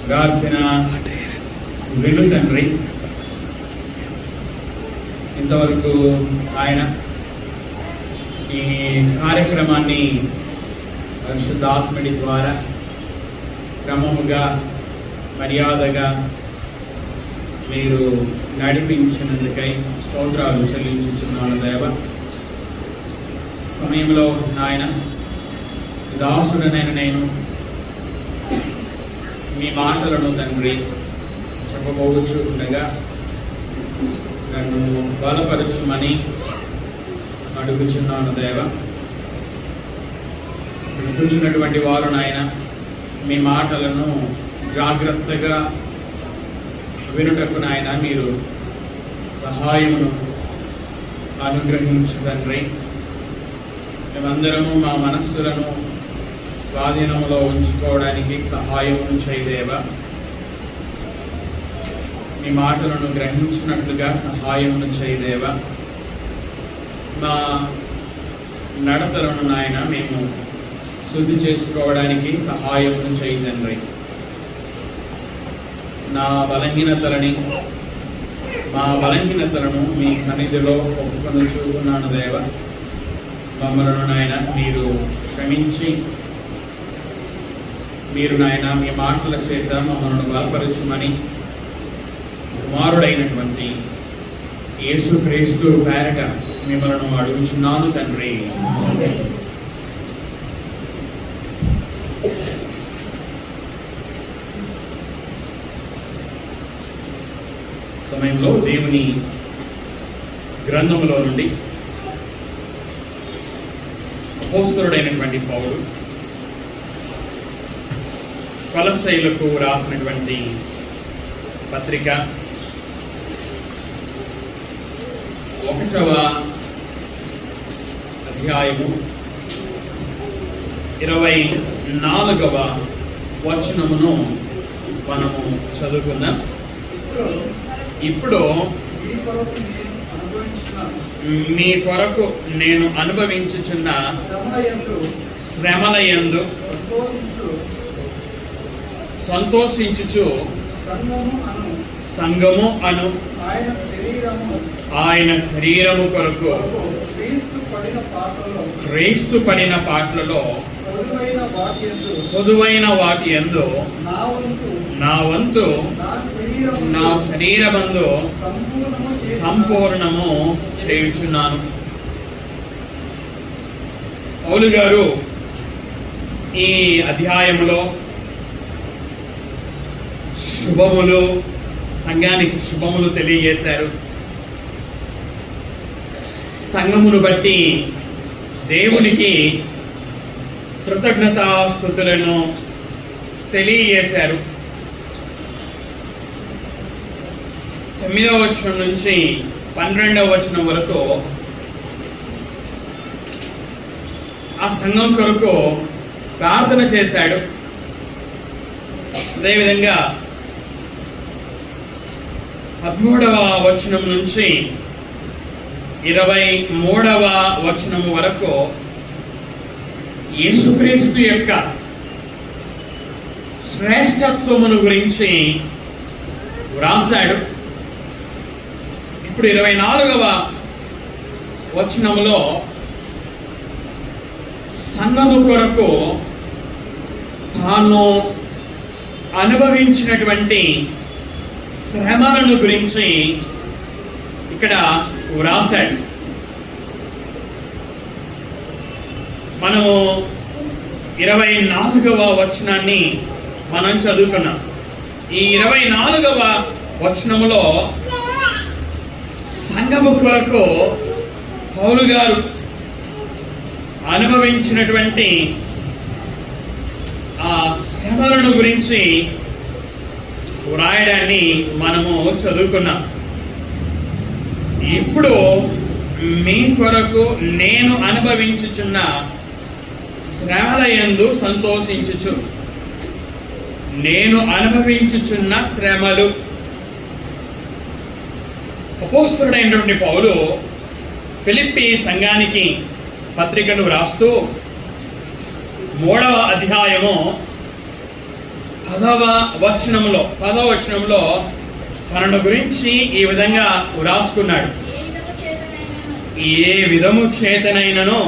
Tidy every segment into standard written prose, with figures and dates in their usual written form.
ప్రార్థన విను తండ్రి. ఇంతవరకు ఆయన ఈ కార్యక్రమాన్ని పరిశుద్ధాత్మడి ద్వారా క్రమముగా మర్యాదగా మీరు నడిపించినందుకై స్తోత్రాలు చెల్లించుచున్నాను దేవ. సమయంలో నాయన దాసుడనైన నేను మీ మాటలను తండ్రి చెప్పబోవచ్చు ఉండగా నన్ను బలపరచుమని అడుగుచున్నాను దేవ. కూర్చున్నటువంటి వారు నాయన మీ మాటలను జాగ్రత్తగా వినుటకు నాయన మీరు సహాయమును అనుగ్రహించు తండ్రి. మేమందరము మా మనస్సులను స్వాధీనంలో ఉంచుకోవడానికి సహాయమును చేయదేవా. మీ మాటలను గ్రహించినట్లుగా సహాయమును చేయదేవా. మా నడతలను నాయన మేము శుద్ధి చేసుకోవడానికి సహాయమును చేయదండ్రి. మా బలహీనతలను మీ సన్నిధిలో ఒప్పుకొనుచున్నాను దేవ. మమ్మలను నాయన మీరు క్షమించి మీరు నాయన మీ మాటల చేత మమ్మల్ని బలపరచుమని కుమారుడైనటువంటి యేసుక్రీస్తు పేరట మిమ్మల్ని అడుగుచున్నాను తండ్రి. సమయంలో దేవుని గ్రంథములో నుండి అపోస్తలుడైనటువంటి పౌలు కొలస్సీయులకు రాసినటువంటి పత్రిక 1వ అధ్యాయము 24వ వచనమును మనము చదువుకుందాం. ఇప్పుడు మీ కొరకు నేను అనుభవించుచున్న శ్రమల యందు సంతోషించుచు సంఘము అను ఆయన శరీరము కొరకు క్రీస్తు పడిన పాటలలో పొదువైన వాటి యందు నా వంతు నా శరీరమందు సంపూర్ణము చేయుచున్నాను. పౌలు గారు ఈ అధ్యాయములో శుభములు, సంఘానికి శుభములు తెలియజేశారు. సంఘమును బట్టి దేవునికి కృతజ్ఞతాస్తుతులను తెలియజేశారు. 9వ వచనం నుంచి 12వ వచనం వరకు ఆ సంఘం కొరకు ప్రార్థన చేశాడు. అదేవిధంగా 13వ వచనం నుంచి 23వ వచనం వరకు యేసుక్రీస్తు యొక్క శ్రేష్టత్వమును గురించి వ్రాసాడు. ఇప్పుడు 24వ వచనములో సంఘము కొరకు తాను అనుభవించినటువంటి శ్రమలను గురించి ఇక్కడ వ్రాసాడు. మనము 24వ వచనాన్ని మనం చదువుకున్నాం. ఈ 24వ వచనములో సంఘము కొరకు పౌలు గారు అనుభవించినటువంటి ఆ శ్రమలను గురించి వ్రాయడాన్ని మనము చదువుకున్నాం. ఇప్పుడు మీ కొరకు నేను అనుభవించుచున్న శ్రమల యందు సంతోషించుచు. నేను అనుభవించుచున్న శ్రమలు. అపోస్తలుడైనటువంటి పౌలు ఫిలిప్పీ సంఘానికి పత్రికను వ్రాస్తూ 3వ అధ్యాయము 10వ వచనంలో తనను గురించి ఈ విధంగా వ్రాసుకున్నాడు. ఏ విధము చేతనైనను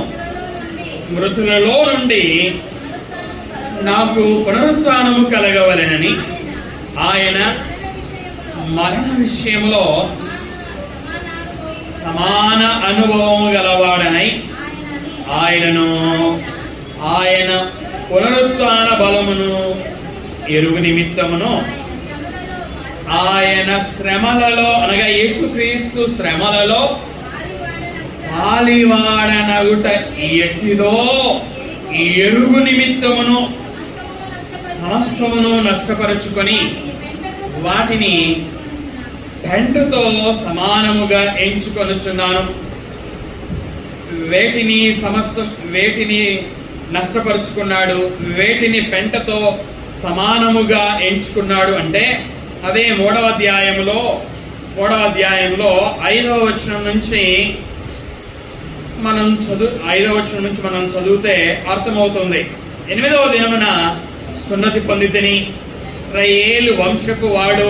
మృతులలో నుండి నాకు పునరుత్థానము కలగవలెనని ఆయన మరణ విషయంలో సమాన అనుభవం గలవాడనై ఆయన పునరుత్థాన బలమును ఎరుగు నిమిత్తమును ఆయన శ్రమలలో అనగా యేసుక్రీస్తు శ్రమలలో పాలివాడనగుట ఎట్టిదో ఎరుగు నిమిత్తమును సమస్తమును నష్టపరుచుకొని వాటిని పెంటతో సమానముగా ఎంచుకొనుచున్నాను. వేటిని నష్టపరుచుకున్నాడు, వేటిని పెంటతో సమానముగా ఎంచుకున్నాడు అంటే అదే 3వ అధ్యాయంలో 5వ వచనం నుంచి మనం చదివితే అర్థమవుతుంది. 8వ దినమున సున్నతి పొందితిని, ఇశ్రాయేలు వంశపు వాడు,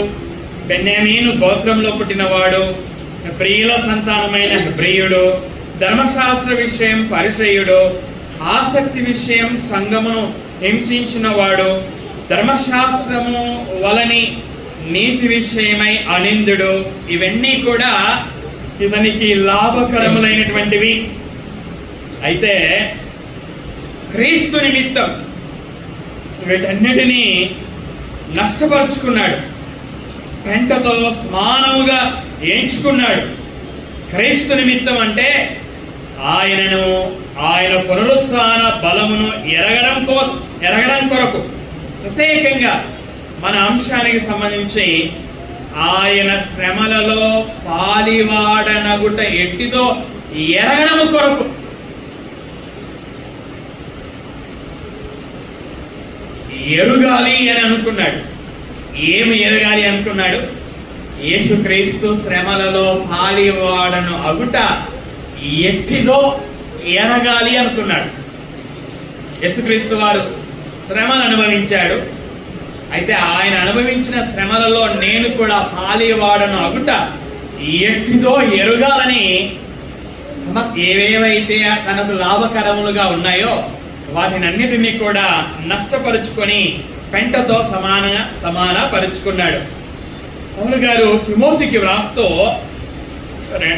బెన్యామీను గోత్రంలో పుట్టినవాడు, హెబ్రీయుల సంతానమైన హెబ్రీయుడు, ధర్మశాస్త్ర విషయం పరిసయ్యుడు, ఆసక్తి విషయం సంఘమును హింసించినవాడు, ధర్మశాస్త్రము వలని నీతి విషయమై అనిందుడు. ఇవన్నీ కూడా ఇతనికి లాభకరములైనటువంటివి. అయితే క్రీస్తు నిమిత్తం వీటన్నిటినీ నష్టపరుచుకున్నాడు, పెంటతో సమానముగా ఎంచుకున్నాడు. క్రీస్తు నిమిత్తం అంటే ఆయన పునరుత్థాన బలమును ఎరగడం కొరకు ప్రత్యేకంగా మన అంశానికి సంబంధించి ఆయన శ్రమలలో పాలివాడనగుట ఎట్టిదో ఎరగడము కొరకు ఎరుగాలి అని అనుకున్నాడు. ఏమి ఎరగాలి అనుకున్నాడు? యేసుక్రీస్తు శ్రమలలో పాలివాడను అగుట ఎట్టిదో ఎరగాలి అనుకున్నాడు. యేసుక్రీస్తు వారు శ్రమను అనుభవించాడు. అయితే ఆయన అనుభవించిన శ్రమలలో నేను కూడా పాలివాడను అగుట ఎట్టిదో ఎరుగాలని ఏవేవైతే తనకు లాభకరములుగా ఉన్నాయో వాటినన్నిటినీ కూడా నష్టపరుచుకొని పెంటతో సమానపరుచుకున్నాడు. పౌలు గారు తిమోతికి వ్రాస్తూ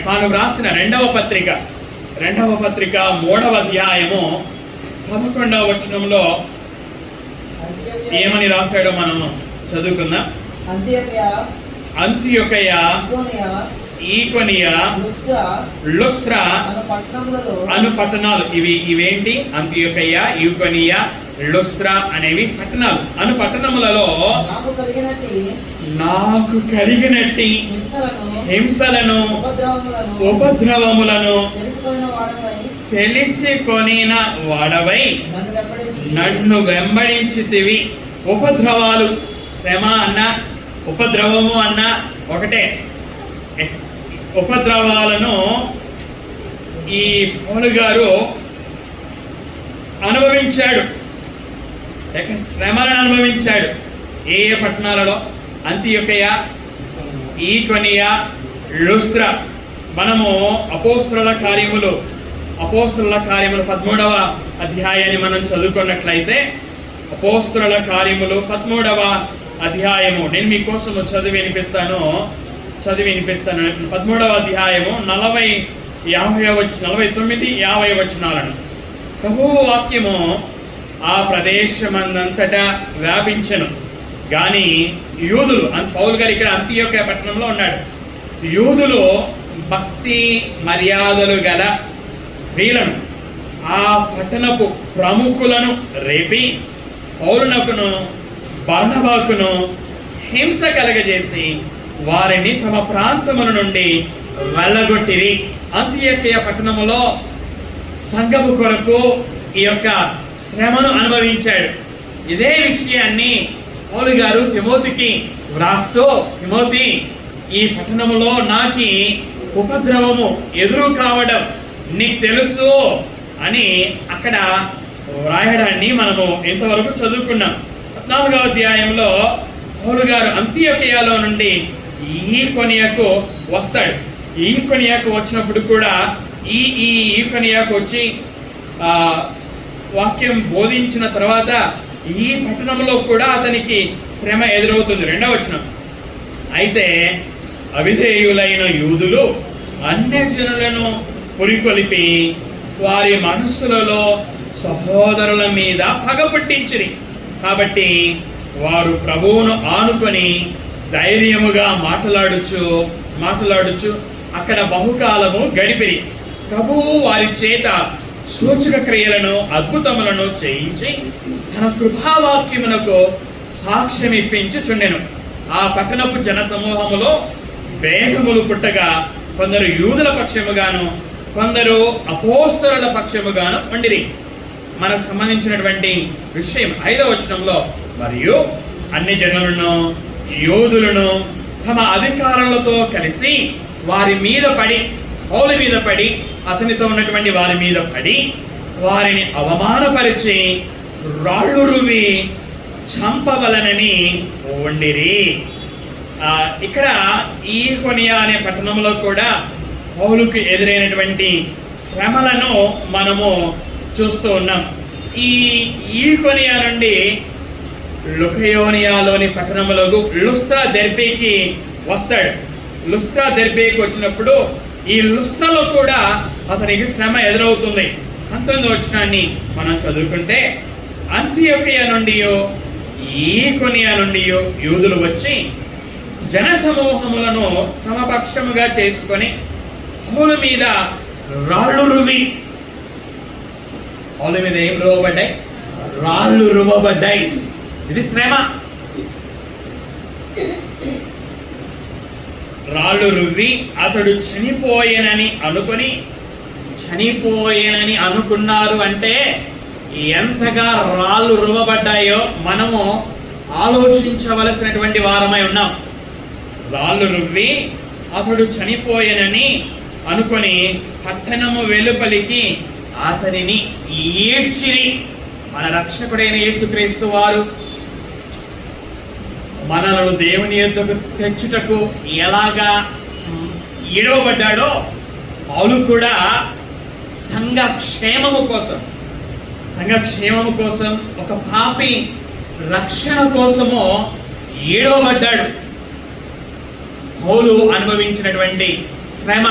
తాను వ్రాసిన 2వ పత్రిక 3వ అధ్యాయము 11వ వచనంలో ఏమని రాశాడో మనం చదువుకుందాం. అంతియొకయ, ఈకొనియ, లుస్త్రా అను పట్టణాలు. ఇవేంటి? అంతియొకయ, ఈకొనియ, లుస్త్రా అనేవి పట్టణాలు. అను పట్టణములలో నాకు కలిగినట్టి హింసలను ఉపద్రవములను తెలిసి కొనిన వాడవై నన్ను వెంబడించితివి. ఉపద్రవాలు, శ్రమ అన్న ఉపద్రవము అన్న ఒకటే. ఉపద్రవాలను ఈ పౌలు గారు అనుభవించాడు, శ్రమలను అనుభవించాడు. ఏ పట్టణాలలో? అంతియొకయ, ఈకొనియ, లుస్త్రా. మనము అపోస్తలుల కార్యములు 13వ అధ్యాయాన్ని మనం చదువుకున్నట్లయితే అపోస్తలుల కార్యములు 13వ అధ్యాయము నేను మీకోసం చదివి వినిపిస్తాను. 13వ అధ్యాయము 49-50 వచనాలను. ప్రభువు వాక్యము ఆ ప్రదేశమందంతటా వ్యాపించెను. కానీ యూదులు, పౌలు గారు ఇక్కడ అంతియొక్క పట్టణంలో ఉన్నాడు, యూదులు భక్తి మర్యాదలు గల స్త్రీలను, ఆ పట్టణపు ప్రముఖులను రేపి పౌలునకును బర్నబాకును హింస కలగజేసి వారిని తమ ప్రాంతముల నుండి వెళ్ళగొట్టిరి. అంతియొక్క పట్టణములో సంఘము కొరకు ఈ యొక్క శ్రమను అనుభవించాడు. ఇదే విషయాన్ని పౌలు గారు తిమోతికి వ్రాస్తూ, తిమోతి, ఈ పట్టణములో నాకి ఉపద్రవము ఎదురు కావడం నీకు తెలుసు అని అక్కడ వ్రాయడాన్ని మనము ఇంతవరకు చదువుకున్నాం. 14వ అధ్యాయంలో పౌలు గారు అంతియోకియాలో నుండి ఈకొనియాకు వస్తాడు. ఈకొనియాకు వచ్చినప్పుడు కూడా ఈకొనియాకు వచ్చి వాక్యం బోధించిన తర్వాత ఈ పట్టణంలో కూడా అతనికి శ్రమ ఎదురవుతుంది. 2వ వచనం, అయితే అవిధేయులైన యూదులు అన్యజనులను పురికొలిపి వారి మనస్సులలో సహోదరుల మీద పగ పుట్టించిరి. కాబట్టి వారు ప్రభువును ఆనుకొని ధైర్యముగా మాట్లాడుచు అక్కడ బహుకాలము గడిపిరి. ప్రభువు వారి చేత సూచక క్రియలను అద్భుతములను చేయించి తన కృపావాక్యమునకు సాక్ష్యం ఇప్పించుచుండెను. ఆ పట్టణపు జన సమూహములో భేదములు పుట్టగా కొందరు యూదుల పక్షముగాను కొందరు అపోస్తలుల పక్షముగాను ఉండిరి. మనకు సంబంధించినటువంటి విషయం 5వ వచనంలో, మరియు అన్ని జనులను యూదులను తమ అధికారులతో కలిసి వారి మీద పడి, పౌలు మీద పడి, అతనితో ఉన్నటువంటి వారి మీద పడి వారిని అవమానపరిచి రాళ్ళు రువి చంపవలనని ఉండిరి. ఇక్కడ ఈకొనియా అనే పట్టణంలో కూడా పౌలుకు ఎదురైనటువంటి శ్రమలను మనము చూస్తూ ఉన్నాం. ఈకొనియా నుండి లుకయోనియాలోని పట్టణములకు లుస్త్రా దెర్బేకి వస్తాడు. లుస్త్రా దెర్బేకి వచ్చినప్పుడు ఈ లుస్త్రాలో కూడా అతనికి శ్రమ ఎదురవుతుంది. 19వ వచనాన్ని మనం చదువుకుంటే, అంతియోకియా నుండి ఈకొనియా నుండి యూదులు వచ్చి జన సమూహములను తమ పక్షముగా చేసుకొని పౌలు మీద రాళ్ళు రువి, పౌలు మీద ఏం రువబడ్డాయి? రాళ్ళు రువబడ్డాయి. ఇది శ్రమ. రాళ్ళు రువ్వి అతడు చనిపోయేనని అనుకున్నారు. అంటే ఎంతగా రాళ్ళు రువ్వబడ్డాయో మనము ఆలోచించవలసినటువంటి వారమై ఉన్నాం. రాళ్ళు రువ్వి అతడు చనిపోయేనని అనుకొని పట్టణము వెలుపలికి అతనిని ఈడ్చిరి. మన రక్షకుడైన యేసుక్రీస్తు వారు మనలను దేవుని యొద్దకు తెచ్చుటకు ఎలాగా ఈడవబడ్డాడో పౌలు కూడా సంఘక్షేమము కోసం ఒక పాపి రక్షణ కోసము ఈడవబడ్డాడు. పౌలు అనుభవించినటువంటి శ్రమ,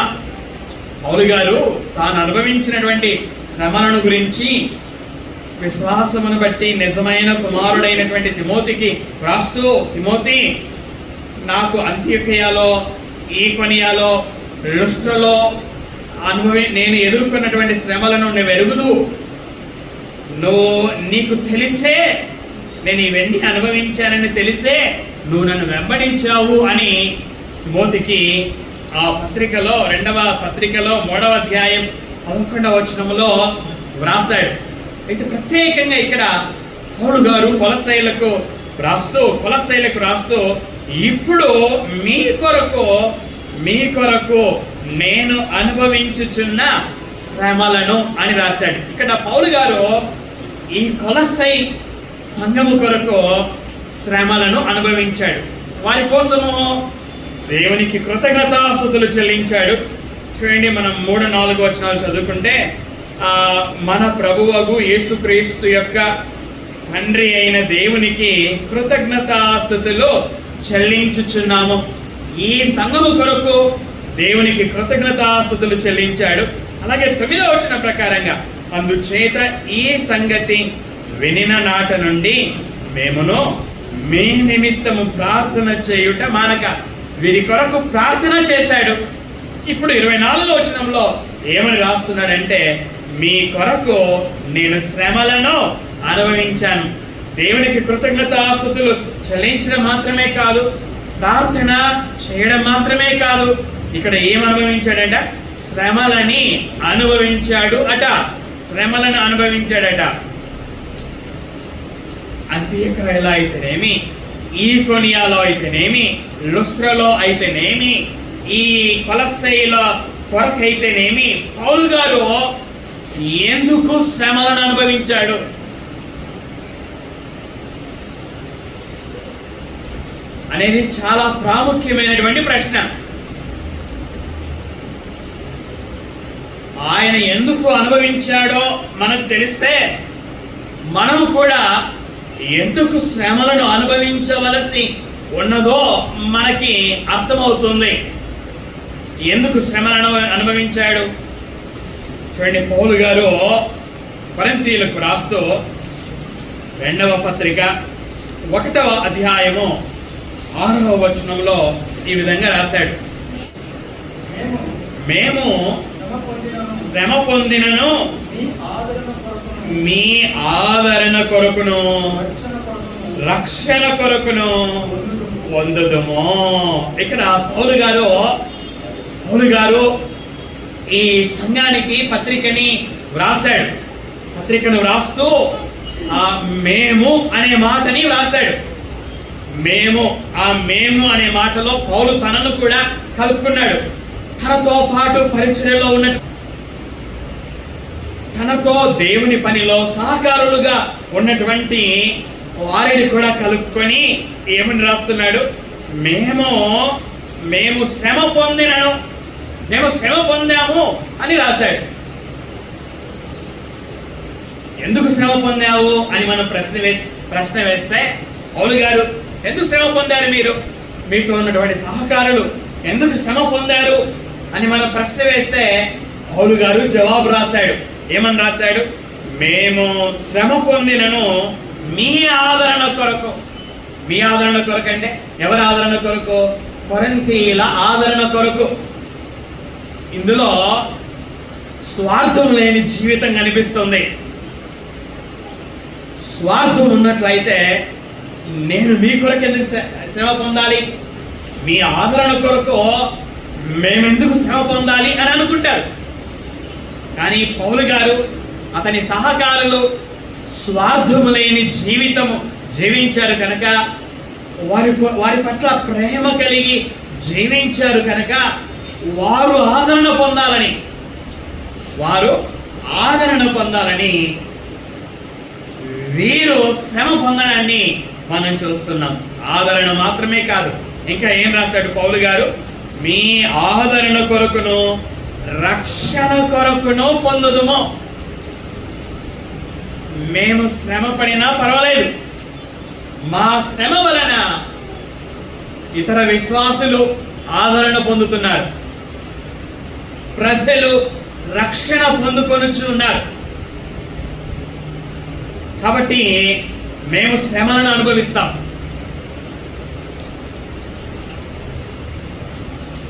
పౌలు గారు తాను అనుభవించినటువంటి శ్రమలను గురించి విశ్వాసమును బట్టి నిజమైన కుమారుడైనటువంటి తిమోతికి రాస్తూ, తిమోతి, నాకు అంతియోకియాలో, ఈకొనియాలో, లుస్త్రలో నేను ఎదుర్కొన్నటువంటి శ్రమలను నువ్వు ఎరుగుదు, నీకు తెలిసే నేను ఇవన్నీ అనుభవించానని తెలిసే నువ్వు నన్ను వెంబడించావు అని తిమోతికి ఆ పత్రికలో 2వ పత్రికలో 3వ అధ్యాయం 11వ వచనములో వ్రాసాడు. అయితే ప్రత్యేకంగా ఇక్కడ పౌలు గారు కొలస్సీలకు రాస్తూ ఇప్పుడు మీ కొరకు నేను అనుభవించుచున్న శ్రమలను అని రాశాడు. ఇక్కడ పౌలు గారు ఈ కొలస్సీ సంఘము కొరకు శ్రమలను అనుభవించాడు. వారి కోసము దేవునికి కృతజ్ఞతాస్తుతులు చెల్లించాడు. చూడండి, మనం 3-4 వచనాలు చదువుకుంటే, మన ప్రభువగు యేసుక్రీస్తు యొక్క తండ్రి అయిన దేవునికి కృతజ్ఞతాస్తుతులు చెల్లించుచున్నాము. ఈ సంఘము కొరకు దేవునికి కృతజ్ఞతాస్తుతులు చెల్లించాడు. అలాగే 9వ వచనం ప్రకారంగా, అందుచేత ఈ సంగతి వినిన నాట నుండి మేమును మీ నిమిత్తము ప్రార్థన చేయుట మానక, వీరి కొరకు ప్రార్థన చేశాడు. ఇప్పుడు 24వ వచనంలో ఏమని రాస్తున్నాడంటే, మీ కొరకు నేను శ్రమలను అనుభవించాను. దేవునికి కృతజ్ఞతాస్తుతులు చెల్లించడం మాత్రమే కాదు, ప్రార్థన చేయడం మాత్రమే కాదు, ఇక్కడ ఏం అనుభవించాడట? శ్రమలని అనుభవించాడట. అంత్యోకియాలో అయితేనేమి, ఈకొనియాలో అయితేనేమి, లుస్త్రలో అయితేనేమి, ఈ కొలస్సీలో కొరకైతేనేమి, పౌలు గారు ఎందుకు శ్రమలను అనుభవించాడు? అనేది చాలా ప్రాముఖ్యమైనటువంటి ప్రశ్న. ఆయన ఎందుకు అనుభవించాడో మనకు తెలిస్తే మనము కూడా ఎందుకు శ్రమలను అనుభవించవలసి ఉన్నదో మనకి అర్థమవుతుంది. ఎందుకు శ్రమలను అనుభవించాడు? చూడండి, పౌలు గారు కొరింథీయులకు రాస్తూ 2వ పత్రిక 1వ అధ్యాయము 6వ వచనంలో ఈ విధంగా రాశాడు. మేము శ్రమ పొందినను మీ ఆదరణ కొరకును రక్షణ కొరకును పొందుదుము. ఇక్కడ పౌలు గారు ఈ సంఘానికి పత్రికని వ్రాసాడు. పత్రికను వ్రాస్తూ మేము అనే మాటని వ్రాసాడు. మేము అనే మాటలో పౌలు తనను కూడా కలుపుకున్నాడు. తనతో పాటు పరిచర్యలో ఉన్న, తనతో దేవుని పనిలో సహకారులుగా ఉన్నటువంటి వారిని కూడా కలుపుకొని ఏమని రాస్తున్నాడు? మేము శ్రమ పొందాము అని రాశాడు. ఎందుకు శ్రమ పొందావు అని మనం ప్రశ్న వేస్తే, పౌలు గారు ఎందుకు శ్రమ పొందారు, మీతో ఉన్నటువంటి సహకారులు ఎందుకు శ్రమ పొందారు అని మనం ప్రశ్న వేస్తే పౌలు గారు జవాబు రాశాడు. ఏమని రాశాడు? మేము శ్రమ పొందినను మీ ఆదరణ కొరకు. మీ ఆదరణ కొరకు అంటే ఎవరి ఆదరణ కొరకు? కొరింథీయుల ఆదరణ కొరకు. ఇందులో స్వార్థం లేని జీవితం కనిపిస్తుంది. స్వార్థం ఉన్నట్లయితే నేను మీ కొరకు ఎందుకు శ్రమ పొందాలి, మీ ఆదరణ కొరకు మేమెందుకు శ్రమ పొందాలి అని అనుకుంటారు. కానీ పౌలు గారు, అతని సహకారులు స్వార్థము లేని జీవితము జీవించారు కనుక, వారి పట్ల ప్రేమ కలిగి జీవించారు కనుక వారు ఆదరణ పొందాలని వీరు శ్రమ పొందడాన్ని మనం చూస్తున్నాం. ఆదరణ మాత్రమే కాదు, ఇంకా ఏం రాశాడు పౌలు గారు? మీ ఆదరణ కొరకును రక్షణ కొరకును పొందుదుము. మేము శ్రమ పడినా పర్వాలేదు, మా శ్రమ వలన ఇతర విశ్వాసులు ఆదరణ పొందుతున్నారు, ప్రజలు రక్షణ పొందుకొనుచు ఉన్నారు. కాబట్టి మేము శ్రమలను అనుభవిస్తాం.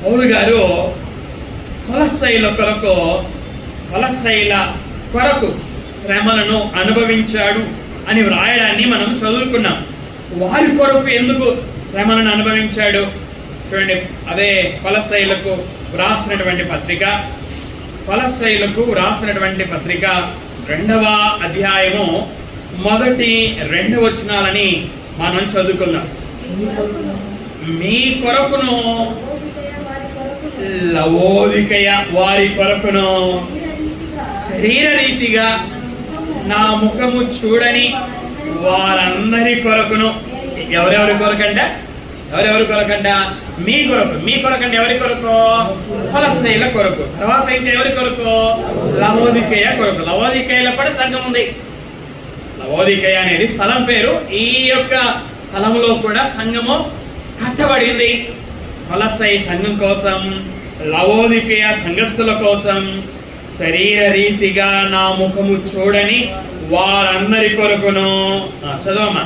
పౌలు గారు కొలస్సీయుల కొరకు శ్రమలను అనుభవించాడు అని వ్రాయడాన్ని మనం చదువుకున్నాం. వారి కొరకు ఎందుకు శ్రమలను అనుభవించాడు? చూడండి, అదే కొలస్సీయులకు వ్రాసినటువంటి పత్రిక 2వ అధ్యాయము 1-2 వచనాలని మనం చదువుకుందాం. మీ కొరకును లవోదికయ వారి కొరకును శరీర రీతిగా నా ముఖము చూడని వారందరి కొరకును. ఎవరెవరి కొరకంట? మీ కొరకంటే ఎవరి కొరకు? కొలస్సీయుల కొరకు. తర్వాత అయితే ఎవరి కొరకు? లవోదికయ కొరకు. లవోదికయలో కూడా సంఘం ఉంది. లవోదికయ అనేది స్థలం పేరు. ఈ యొక్క స్థలంలో కూడా సంఘము కట్టబడింది. కొలస్సీ సంఘం కోసం, లవోదికయ సంఘస్థుల కోసం శరీర రీతిగా నా ముఖము చూడని వారందరి కొరకును. చదవమ్మా.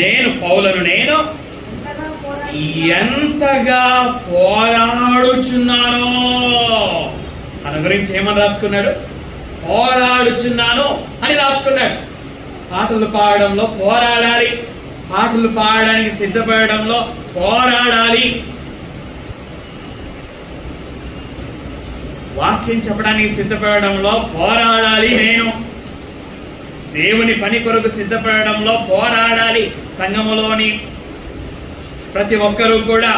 నేను పౌలను ఎంతగా పోరాడుచున్నానో. తన గురించి ఏమని రాసుకున్నాడు? పోరాడుచున్నాను అని రాసుకున్నాడు. పాటలు పాడడంలో పోరాడాలి, పాటలు పాడడానికి సిద్ధపడడంలో పోరాడాలి, వాక్యం చెప్పడానికి సిద్ధపడడంలో పోరాడాలి. నేను దేవుని పని కొరకు సిద్ధపడడంలో పోరాడాలి. సంఘములోని ప్రతి ఒక్కరూ కూడా.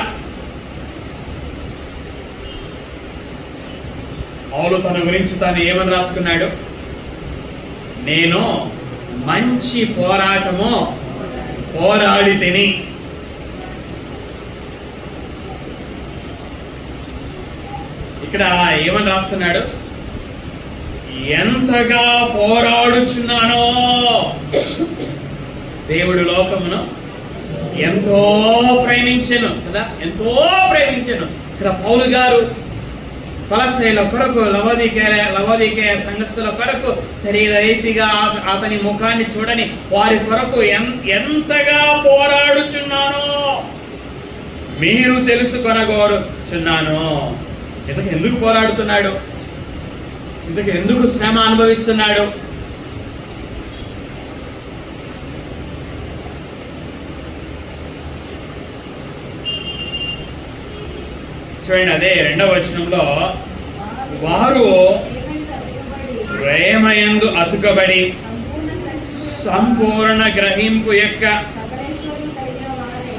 పౌలు తన గురించి తాను ఏమని రాసుకున్నాడు? నేను మంచి పోరాటము పోరాడి తిని. ఇక్కడ ఏమని రాస్తున్నాడు? ఎంతగా పోరాడుచున్నానో. దేవుడు లోకమును ఎంతో ప్రేమించెను కదా, ఎంతో ప్రేమించెను. ఇక్కడ పౌలు గారు కొలస్సీల కొరకు, లవోదికేయ సంఘస్థుల కొరకు శరీర రీతిగా అతని ముఖాన్ని చూడని వారి కొరకు ఎంతగా పోరాడుచున్నానో మీరు తెలుసుకొనగోరుచున్నాను. ఇతను ఎందుకు పోరాడుతున్నాడు? ఇతను ఎందుకు శ్రమ అనుభవిస్తున్నాడు? చూడండి, అదే 2వ వచనంలో, వారు ప్రేమయందు అతుకబడి సంపూర్ణ గ్రహింపు యొక్క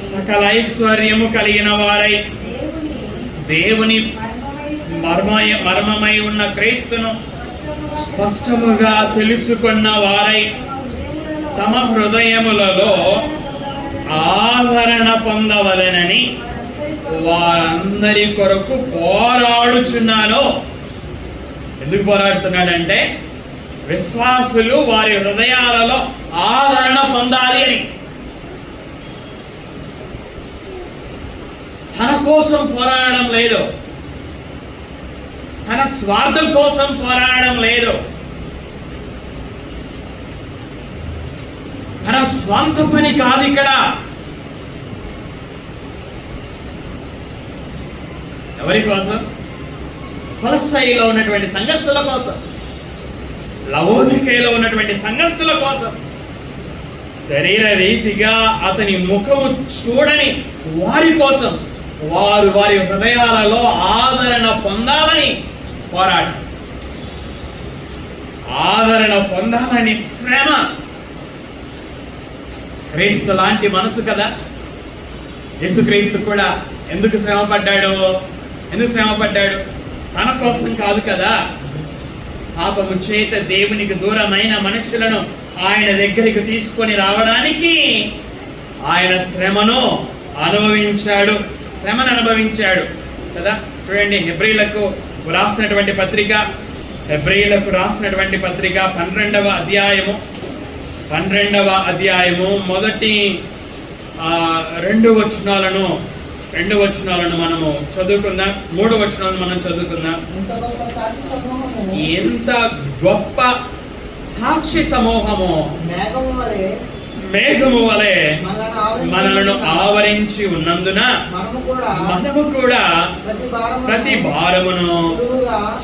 సకలైశ్వర్యము కలిగిన వారై దేవుని మర్మమై ఉన్న క్రీస్తును స్పష్టముగా తెలుసుకున్న వారై తమ హృదయములలో ఆదరణ పొందవలెనని వారందరి కొరకు పోరాడుచున్నాను. ఎందుకు పోరాడుతున్నాడంటే విశ్వాసులు వారి హృదయాలలో ఆదరణ పొందాలి అని. తన కోసం పోరాడడం లేదు, తన స్వార్థం కోసం పోరాడడం లేదు, తన స్వంత పని కాదు. ఇక్కడ ఎవరి కోసం? కొలస్సీలో ఉన్నటువంటి సంఘస్థుల కోసం, లవోదికేయలో ఉన్నటువంటి సంఘస్థుల కోసం. శరీర రీతిగా అతని ముఖము చూడని వారి కోసం, వారు వారి హృదయాలలో ఆదరణ పొందాలని పోరాటం, ఆదరణ పొందాలని శ్రమ. క్రీస్తు లాంటి మనసు కదా. యేసుక్రీస్తు కూడా ఎందుకు శ్రమ పడ్డాడు? తన కోసం కాదు కదా. పాపము చేత దేవునికి దూరమైన మనుషులను ఆయన దగ్గరికి తీసుకొని రావడానికి ఆయన శ్రమను అనుభవించాడు కదా. చూడండి, హెబ్రీలకు రాసినటువంటి పత్రిక 12వ అధ్యాయము మొదటి 2 వచనాలను మనము చదువుకుందాం. 3 వచనాలను మనం చదువుకుందాం. ఎంత గొప్ప సాక్షి సమూహము మేఘము వలె మనలను ఆవరించి ఉన్నందున మనము కూడా ప్రతి భారమును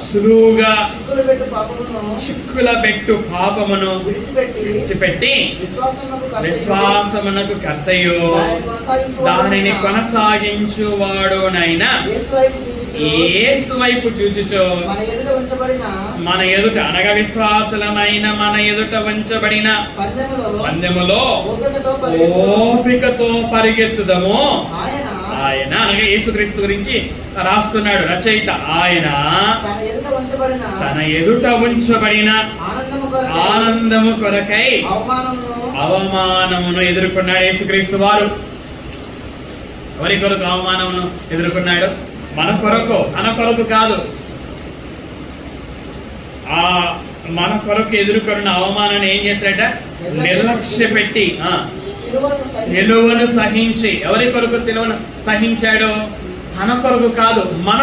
సులువుగా చిక్కుల పెట్టు పాపమును విడిచిపెట్టి విశ్వాసమునకు కర్తయు దానిని కొనసాగించువాడునైనా యేసు వైపు చూచుచో మన ఎదుట అనగా విశ్వాసులమైన మన ఎదుట ఉంచబడిన పందెములో ఓపికతో పరిగెత్తుదము. ఆయన అనగా యేసుక్రీస్తు గురించి రాస్తున్నాడు రచయిత. ఆయన తన ఎదుట ఉంచబడిన ఆనందము కొరకై అవమానమును ఎదుర్కొన్నాడు. యేసుక్రీస్తు వారు ఎవరి కొరకు అవమానమును ఎదుర్కొన్నాడు? మన కొరకు, తన కొరకు కాదు. ఆ మన కొరకు ఎదుర్కొన్న అవమానాన్ని ఏం చేశాడట? నిర్లక్ష్య పెట్టి సిలువను సహించి. ఎవరి కొరకు సిలువను సహించాడు? తన కొరకు కాదు, మన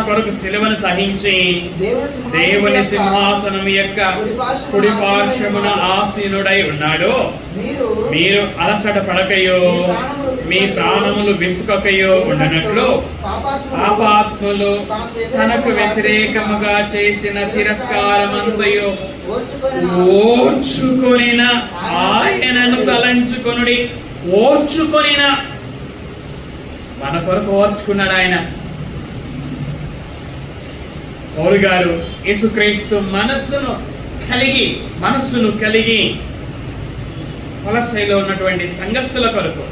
కొరకు సిలువను సహించి దేవుని సింహాసనం యొక్క కుడి పార్శ్వమున ఆసీనుడై ఉన్నాడు. మీరు అలసట పడకయో మీ ప్రాణములు విసుకకయో ఉండనట్లు పాపాత్ములు తనకు వ్యతిరేకముగా చేసిన తిరస్కారమంతయు ఓర్చుకొనిన ఆయనను తలంచుకొనుడి. ఓర్చుకొనిన, మన కొరకు ఓర్చుకున్నాడు ఆయన. పౌలు గారు యేసుక్రీస్తు మనస్సును కలిగి కొలస్సీలో ఉన్నటువంటి సంఘస్థుల కొరకు,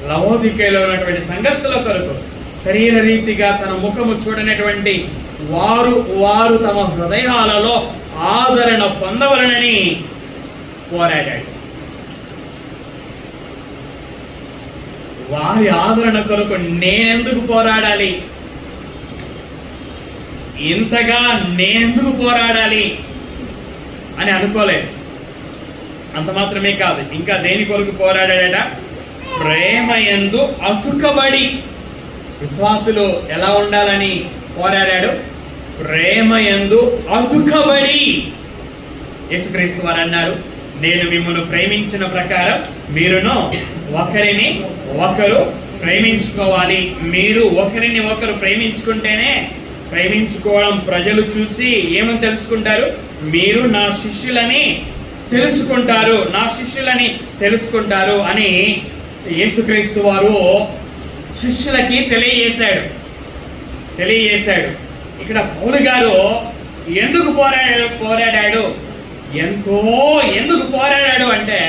లవోదికేయలో ఉన్నటువంటి సంఘస్థుల కొరకు శరీర రీతిగా తన ముఖము చూడనటువంటి వారు తమ హృదయాలలో ఆదరణ పొందవలనని పోరాడాడు. వారి ఆదరణ కొరకు నేనెందుకు పోరాడాలి? ఇంతగా నేనెందుకు పోరాడాలి అని అనుకోలేదు. అంత మాత్రమే కాదు, ఇంకా దేని కొరకు పోరాడాడట? ప్రేమ యందు అతుకబడి. విశ్వాసులు ఎలా ఉండాలని పోరాడాడు? ప్రేమ యందు అతుకబడి. యేసుక్రీస్తు వారు అన్నారు, నేను మిమ్మల్ని ప్రేమించిన ప్రకారం మీరును ఒకరిని ఒకరు ప్రేమించుకోవాలి. మీరు ఒకరిని ఒకరు ప్రేమించుకుంటేనే, ప్రేమించుకోవడం ప్రజలు చూసి ఏమని తెలుసుకుంటారు? మీరు నా శిష్యులని తెలుసుకుంటారు, నా శిష్యులని తెలుసుకుంటారు అని యేసుక్రీస్తు వారు శిష్యులకి తెలియజేశాడు. ఇక్కడ పౌలు గారు ఎందుకు పోరాడాడు ఎందుకు పోరాడాడు అంటే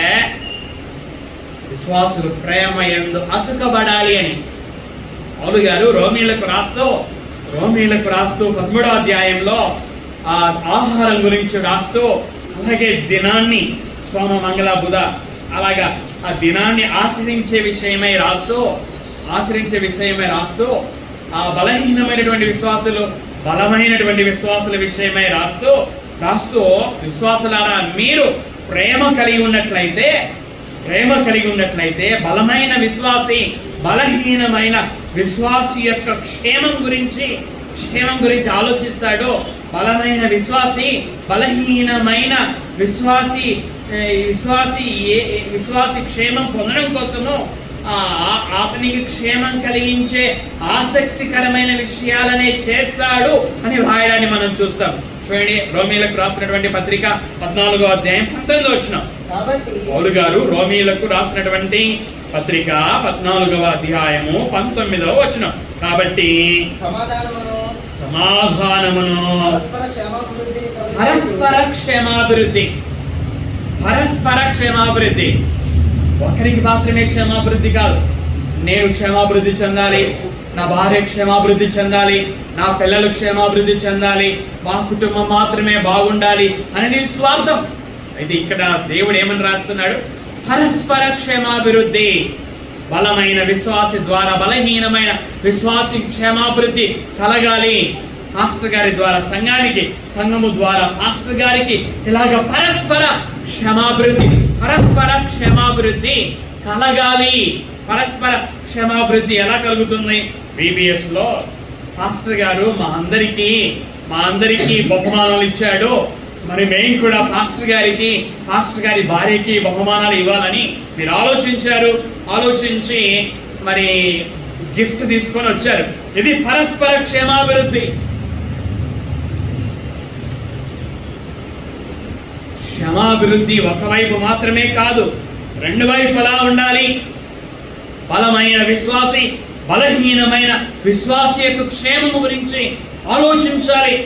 విశ్వాసులు ప్రేమ యందు అతుకబడాలి అని. పౌలు గారు రోమీలకు రాస్తూ 13వ అధ్యాయంలో ఆ ఆహారం గురించి రాస్తూ, అలాగే దినాన్ని సోమ మంగళ బుధ అలాగా ఆ దినాన్ని ఆచరించే విషయమై రాస్తూ ఆ బలహీనమైనటువంటి విశ్వాసులు బలమైనటువంటి విశ్వాసుల విషయమై రాస్తూ విశ్వాసులారా, మీరు ప్రేమ కలిగి ఉన్నట్లయితే బలమైన విశ్వాసి బలహీనమైన విశ్వాసి యొక్క క్షేమం గురించి ఆలోచిస్తాడు. బలమైన విశ్వాసి బలహీనమైన విశ్వాసి క్షేమం పొందడం కోసము అతనికి క్షేమం కలిగించే ఆసక్తికరమైన విషయాలనే చేస్తాడు అని రాయడాన్ని మనం చూస్తాం. చూడండి, రోమీలకు రాసినటువంటి పత్రిక 14వ అధ్యాయం 19వ వచనం. పౌలు గారు రోమీలకు రాసినటువంటి పత్రిక 14వ అధ్యాయము 19వ వచనం. కాబట్టి సమాధానమును పరస్పర క్షేమాభివృద్ధి. ఒకరికి మాత్రమే క్షేమాభివృద్ధి కాదు. నేను క్షేమాభివృద్ధి చెందాలి, నా భార్య క్షేమాభివృద్ధి చెందాలి, నా పిల్లలు క్షేమాభివృద్ధి చెందాలి, మా కుటుంబం మాత్రమే బాగుండాలి అనేది స్వార్థం. అయితే ఇక్కడ దేవుడు ఏమని రాస్తున్నాడు? పరస్పర క్షేమాభివృద్ధి. బలమైన విశ్వాసి ద్వారా బలహీనమైన విశ్వాసి క్షేమాభివృద్ధి కలగాలి. పాస్టర్ గారి ద్వారా సంఘానికి, సంఘము ద్వారా పాస్టర్ గారికి ఇలాగ పరస్పర క్షేమాభివృద్ధి కలగాలి. పరస్పర క్షేమాభివృద్ధి ఎలా కలుగుతుంది? VBS లో పాస్టర్ గారు మా అందరికీ బహుమానాలు ఇచ్చాడు. మరి మేము కూడా పాస్టర్ గారి భార్యకి బహుమానాలు ఇవ్వాలని మీరు ఆలోచించి మరి గిఫ్ట్ తీసుకొని వచ్చారు. ఇది పరస్పర క్షేమాభివృద్ధి. క్షేమాభివృద్ధి ఒకవైపు మాత్రమే కాదు, రెండు వైపులా ఉండాలి. బలమైన విశ్వాసి బలహీనమైన విశ్వాసి యొక్క క్షేమము గురించి ఆలోచించాలి.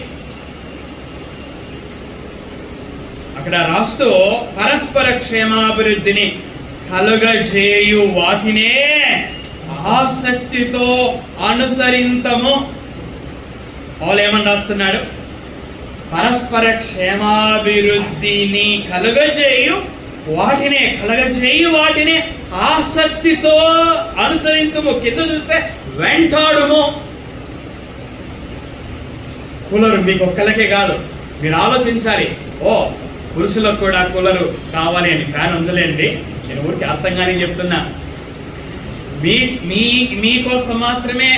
అక్కడ రాస్తూ పరస్పర క్షేమాభివృద్ధిని కలుగజేయు వాటినే ఆసక్తితో అనుసరింతము. పౌలు ఏమని రాస్తున్నాడు? పరస్పర క్షేమాభివృద్ధిని కలుగజేయు వాటినే ఆసక్తితో అనుసరింతుము. కింద చూస్తే వెంటాడుము. కూలరు మీకు ఒక్కలకే కాదు, మీరు ఆలోచించాలి. పురుషులకు కూడా కూలరు కావాలి అని. ఫ్యాన్ ఉందిలేండి, నేను ఊరికి అర్థం కానీ చెప్తున్నా. మీకోసం మాత్రమే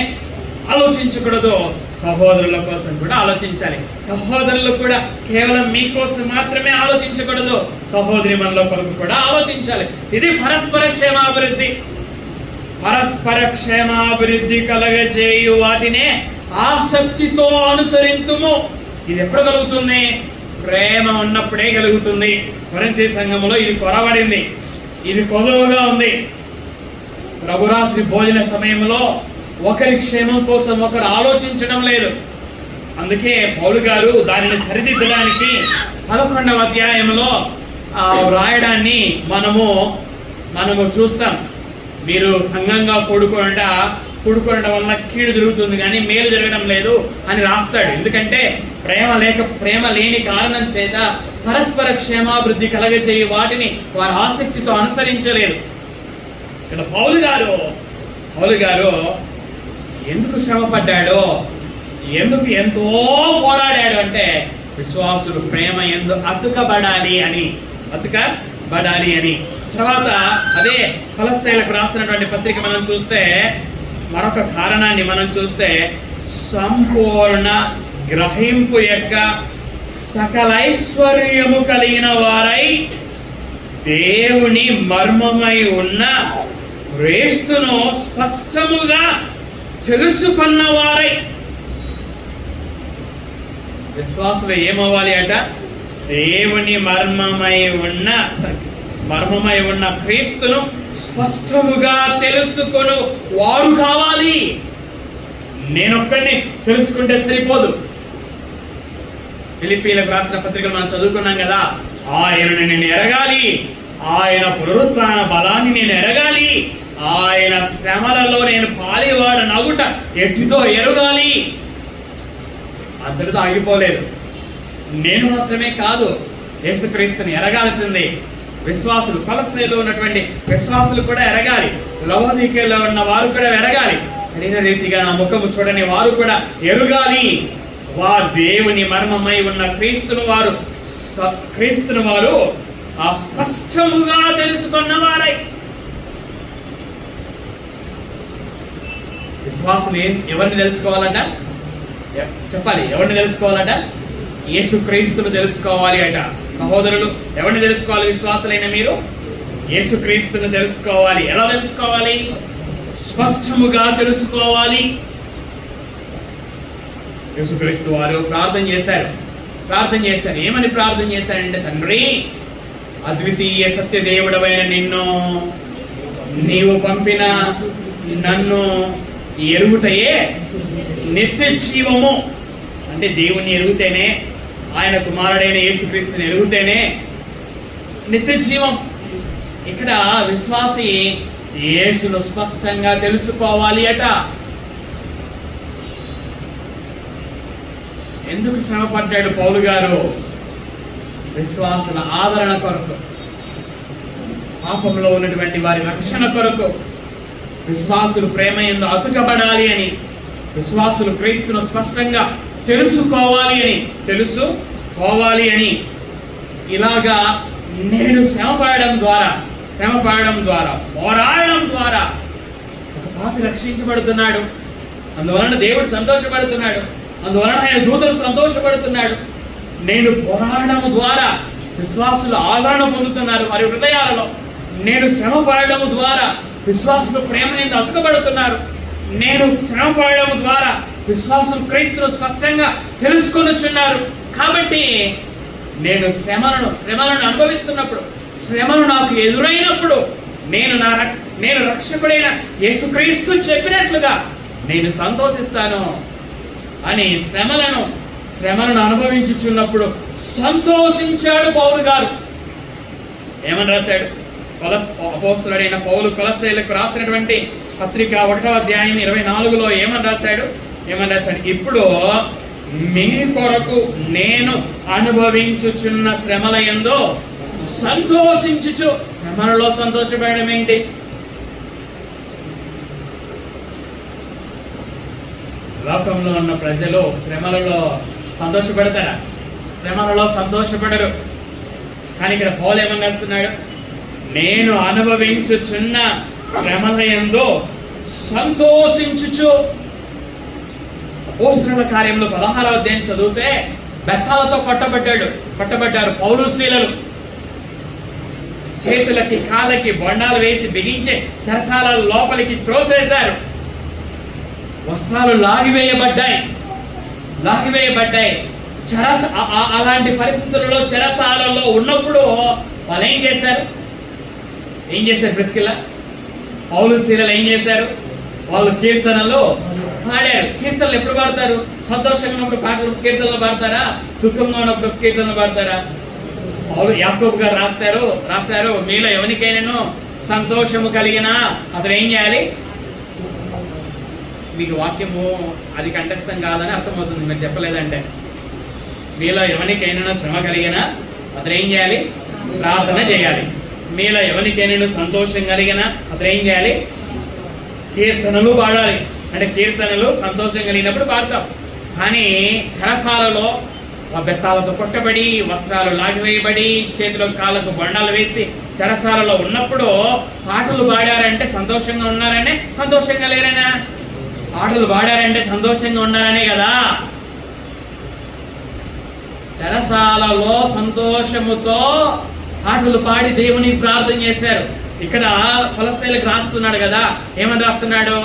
ఆలోచించకూడదు, సహోదరుల కోసం కూడా ఆలోచించాలి. సహోదరులు కూడా కేవలం మీకోసం మాత్రమే ఆలోచించకూడదు, సహోదరి మనల కొరకు కూడా ఆలోచించాలి. ఇది పరస్పర క్షేమాభివృద్ధి కలగజేయు వాటినే ఆసక్తితో అనుసరింతుము. ఇది ఎప్పుడు కలుగుతుంది? ప్రేమ ఉన్నప్పుడే కలుగుతుంది. కొరింథీ సంఘములో ఇది కొరవడింది, ఇది కొదువుగా ఉంది. ప్రభురాత్రి భోజన సమయంలో ఒకరి క్షేమం కోసం ఒకరు ఆలోచించడం లేదు. అందుకే పౌలు గారు దానిని సరిదిద్దడానికి 11వ అధ్యాయంలో రాయడాన్ని మనము చూస్తాం. మీరు సంఘంగా కూడుకోవడం వల్ల కీడు జరుగుతుంది కానీ మేలు జరగడం లేదు అని రాస్తాడు. ఎందుకంటే ప్రేమ లేని కారణం చేత పరస్పర క్షేమాభివృద్ధి కలగజేయి వాటిని వారు ఆసక్తితో అనుసరించలేదు. ఇక్కడ పౌలు గారు ఎందుకు శ్రమ పడ్డాడో ఎందుకు ఎంతో పోరాడాడు అంటే విశ్వాసులు ప్రేమ ఎందు అతుకబడాలి అని. తర్వాత అదే కొలస్సీయులకు రాసినటువంటి పత్రిక మనం చూస్తే మరొక కారణాన్ని మనం చూస్తే సంపూర్ణ గ్రహింపు యొక్క సకల ఐశ్వర్యము కలిగిన వారై దేవుని మర్మమై ఉన్న క్రీస్తును స్పష్టముగా తెలుసుకున్న వారై. విశ్వాసులు ఏమవ్వాలి అట? దేవుని మర్మమై ఉన్న క్రీస్తును స్పష్టముగా తెలుసుకొను వారు కావాలి. నేనొక్కడిని తెలుసుకుంటే సరిపోదు. ఫిలిప్పీలకు రాసిన పత్రికలు మనం చదువుకున్నాం కదా, ఆయనను నేను ఎరగాలి, ఆయన పునరుత్థాన బలాన్ని నేను ఎరగాలి, ఆయన శ్రమలలో నేను పాలివాడు నగుట ఎట్టిదో ఎరగాలి. అందరితో ఆగిపోలేదు. నేను మాత్రమే కాదు, యేసుక్రీస్తుని ఎరగాల్సింది విశ్వాసులు. కొలస్సీలో ఉన్నటువంటి విశ్వాసులు కూడా ఎరగాలి, లవోదికీయలో ఉన్న వారు కూడా ఎరగాలి, శరీర రీతిగా నా ముఖము చూడని వారు కూడా ఎరగాలి. వారు దేవుని మర్మమై ఉన్న క్రీస్తును వారు ఆ స్పష్టముగా తెలుసుకున్న వారై. విశ్వాసులు ఎవరిని తెలుసుకోవాలట? చెప్పాలి. ఎవరిని తెలుసుకోవాలట? యేసుక్రీస్తును తెలుసుకోవాలి అట. సహోదరులు, ఎవరిని తెలుసుకోవాలి? విశ్వాసులైన మీరు యేసుక్రీస్తును తెలుసుకోవాలి. ఎలా తెలుసుకోవాలి? స్పష్టముగా తెలుసుకోవాలి. యేసుక్రీస్తు వారు ప్రార్థన చేశారు. ఏమని ప్రార్థన చేశారంటే, తండ్రి, అద్వితీయ సత్యదేవుడవైన నిన్ను నీవు పంపిన నన్ను ఎరుగుటయే నిత్య జీవము. అంటే దేవుణ్ణి ఎరుగుతేనే, ఆయన కుమారుడైన యేసుక్రీస్తుని ఎరుగుతేనే నిత్య జీవం. ఇక్కడ విశ్వాసి యేసును స్పష్టంగా తెలుసుకోవాలి అట. ఎందుకు శ్రమపడ్డాడు పౌలు గారు? విశ్వాసుల ఆదరణ కొరకు, పాపంలో ఉన్నటువంటి వారి రక్షణ కొరకు, విశ్వాసులు ప్రేమ యందు అతుకబడాలి అని, విశ్వాసులు క్రీస్తును స్పష్టంగా తెలుసుకోవాలి అని ఇలాగా నేను శ్రమపడడం ద్వారా పోరాడడం ద్వారా ఒక పాపి రక్షించబడుతున్నాడు. అందువలన దేవుడు సంతోషపడుతున్నాడు. అందువలన ఆయన దూతలు సంతోషపడుతున్నాడు. నేను పోరాడడం ద్వారా విశ్వాసులు ఆదరణ పొందుతున్నారు వారి హృదయాలలో. నేను శ్రమ పడడం ద్వారా విశ్వాసులు ప్రేమ యందు అతుకబడుతున్నారు. నేను శ్రమ పడడం ద్వారా విశ్వాసులు క్రీస్తును స్పష్టంగా తెలుసుకొనుచున్నారు. కాబట్టి నేను శ్రమలను అనుభవిస్తున్నప్పుడు, శ్రమలు నాకు ఎదురైనప్పుడు నేను రక్షకుడైన యేసుక్రీస్తు చెప్పినట్లుగా నేను సంతోషిస్తాను అని శ్రమలను అనుభవించుచున్నప్పుడు సంతోషించాడు పౌలు గారు. ఏమని రాశాడు? అపోస్తలుడైన పౌలు కొలస్సీయులకు రాసినటువంటి పత్రిక 1వ అధ్యాయం 24లో ఏమని రాశాడు? ఇప్పుడు మీ కొరకు నేను అనుభవించుచున్న శ్రమల యందు సంతోషించుచు. శ్రమలలో సంతోషపడడం ఏంటి? లోకంలో ఉన్న ప్రజలు శ్రమలలో సంతోషపడతారా? శ్రమలలో సంతోషపడరు. కానీ ఇక్కడ పౌలు ఏమని రాస్తున్నాడు? నేను అనుభవించుచున్న శ్రమల యందు సంతోషించుచు. అపోస్తలుల కార్యములు 16వ అధ్యాయం చదివితే బెత్తాలతో కొట్టబడ్డారు పౌలు శీలలు. చేతులకి కాళ్ళకి బొండాలు వేసి బిగించి చెరసాల లోపలికి త్రోసేశారు. వస్త్రాలు లాగివేయబడ్డాయి. అలాంటి పరిస్థితులలో చెరసాలలో ఉన్నప్పుడు వాళ్ళు ఏం చేశారు? ప్రిస్కిల్లా, పౌలు శీలలు ఏం చేశారు? వాళ్ళు కీర్తనలు పాడారు. కీర్తనలు ఎప్పుడు పాడతారు? సంతోషంగా ఉన్నప్పుడు పాటలు కీర్తనలు పాడతారా? దుఃఖంగా ఉన్నప్పుడు కీర్తనలు పాడతారా? పౌలు యాకోబు గారు రాశారు మీలో ఎవరికైనా సంతోషము కలిగినా అతను ఏం చేయాలి? మీకు వాక్యము అది కంఠస్థం కాదని అర్థమవుతుంది మీరు చెప్పలేదంటే. మీలో ఎవరికైనా శ్రమ కలిగినా అతను ఏం చేయాలి? ప్రార్థన చేయాలి. మీలో ఎవరికైనా సంతోషం కలిగినా అతను ఏం చేయాలి? కీర్తనలు పాడాలి. అంటే కీర్తనలు సంతోషం కలిగినప్పుడు పాడతాం. కానీ చెరసాలలో బెత్తాలతో కొట్టబడి, వస్త్రాలు లాగివేయబడి, చేతిలో కాళ్ళకు బండాలు వేసి చెరసాలలో ఉన్నప్పుడు పాటలు పాడారంటే సంతోషంగా ఉన్నారనే, సంతోషంగా లేరనా? పాటలు పాడారంటే సంతోషంగా ఉన్నారనే కదా. చెరసాలలో సంతోషముతో పాటలు పాడి దేవుని ప్రార్థన చేశారు. ఇక్కడ కొలస్సీలకు రాస్తున్నాడు కదా, ఏమని రాస్తున్నాడు?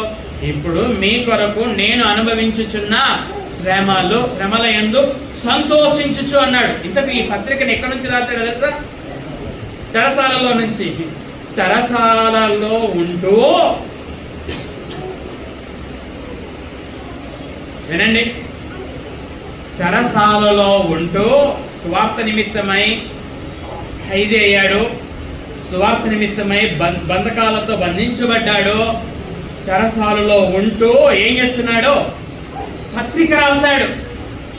ఇప్పుడు మీ కొరకు నేను అనుభవించుచున్న శ్రమల యందు సంతోషించుచు అన్నాడు. ఇంతకు ఈ పత్రికను ఎక్కడి నుంచి రాశాడు తెలుసా? చెరసాలలో నుంచి. చెరసాలలో ఉంటూ, వినండి, చెరసాలలో ఉంటూ సువార్త నిమిత్తమై ఖైదీ అయ్యాడు, సువార్త నిమిత్తమై బంధకాలతో బంధించబడ్డాడు. చెరసాలలో ఉంటూ ఏం చేస్తున్నాడు? పత్రిక రాశాడు.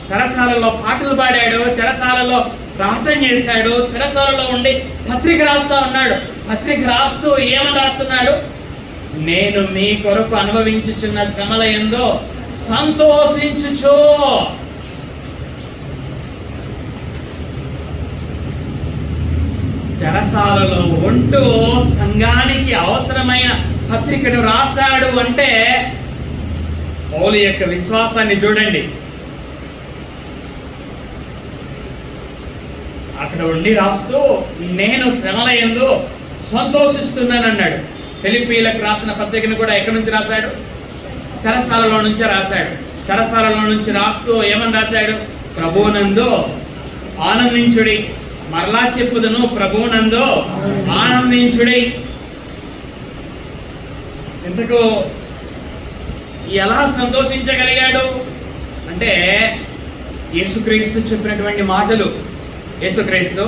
చెరసాలలో పాటలు పాడాడు, చెరసాలలో ప్రార్థన చేశాడు, చెరసాలలో ఉండి పత్రిక రాస్తా ఉన్నాడు. పత్రిక రాస్తూ ఏమని రాస్తున్నాడు? నేను మీ కొరకు అనుభవించుచున్న శ్రమల యందు సంతోషించుచు. చెరసాలలో ఉంటూ సంఘానికి అవసరమైన పత్రికను రాశాడు అంటే పౌలు యొక్క విశ్వాసాన్ని చూడండి. అక్కడ ఉండి రాస్తూ నేను శ్రమల యందు సంతోషిస్తున్నాను అన్నాడు. ఫిలిప్పీలకు రాసిన పత్రికను కూడా ఎక్కడి నుంచి రాశాడు? చెరసాలలో నుంచే రాశాడు. చెరసాలలో నుంచి రాస్తూ ఏమని రాశాడు? ప్రభువునందు ఆనందించుడి. మరలా చెప్పుదును, ప్రభువునందు ఆనందించుడి. ఇంతకు ఎలా సంతోషించగలిగాడు అంటే యేసుక్రీస్తు చెప్పినటువంటి మాటలు. యేసుక్రీస్తు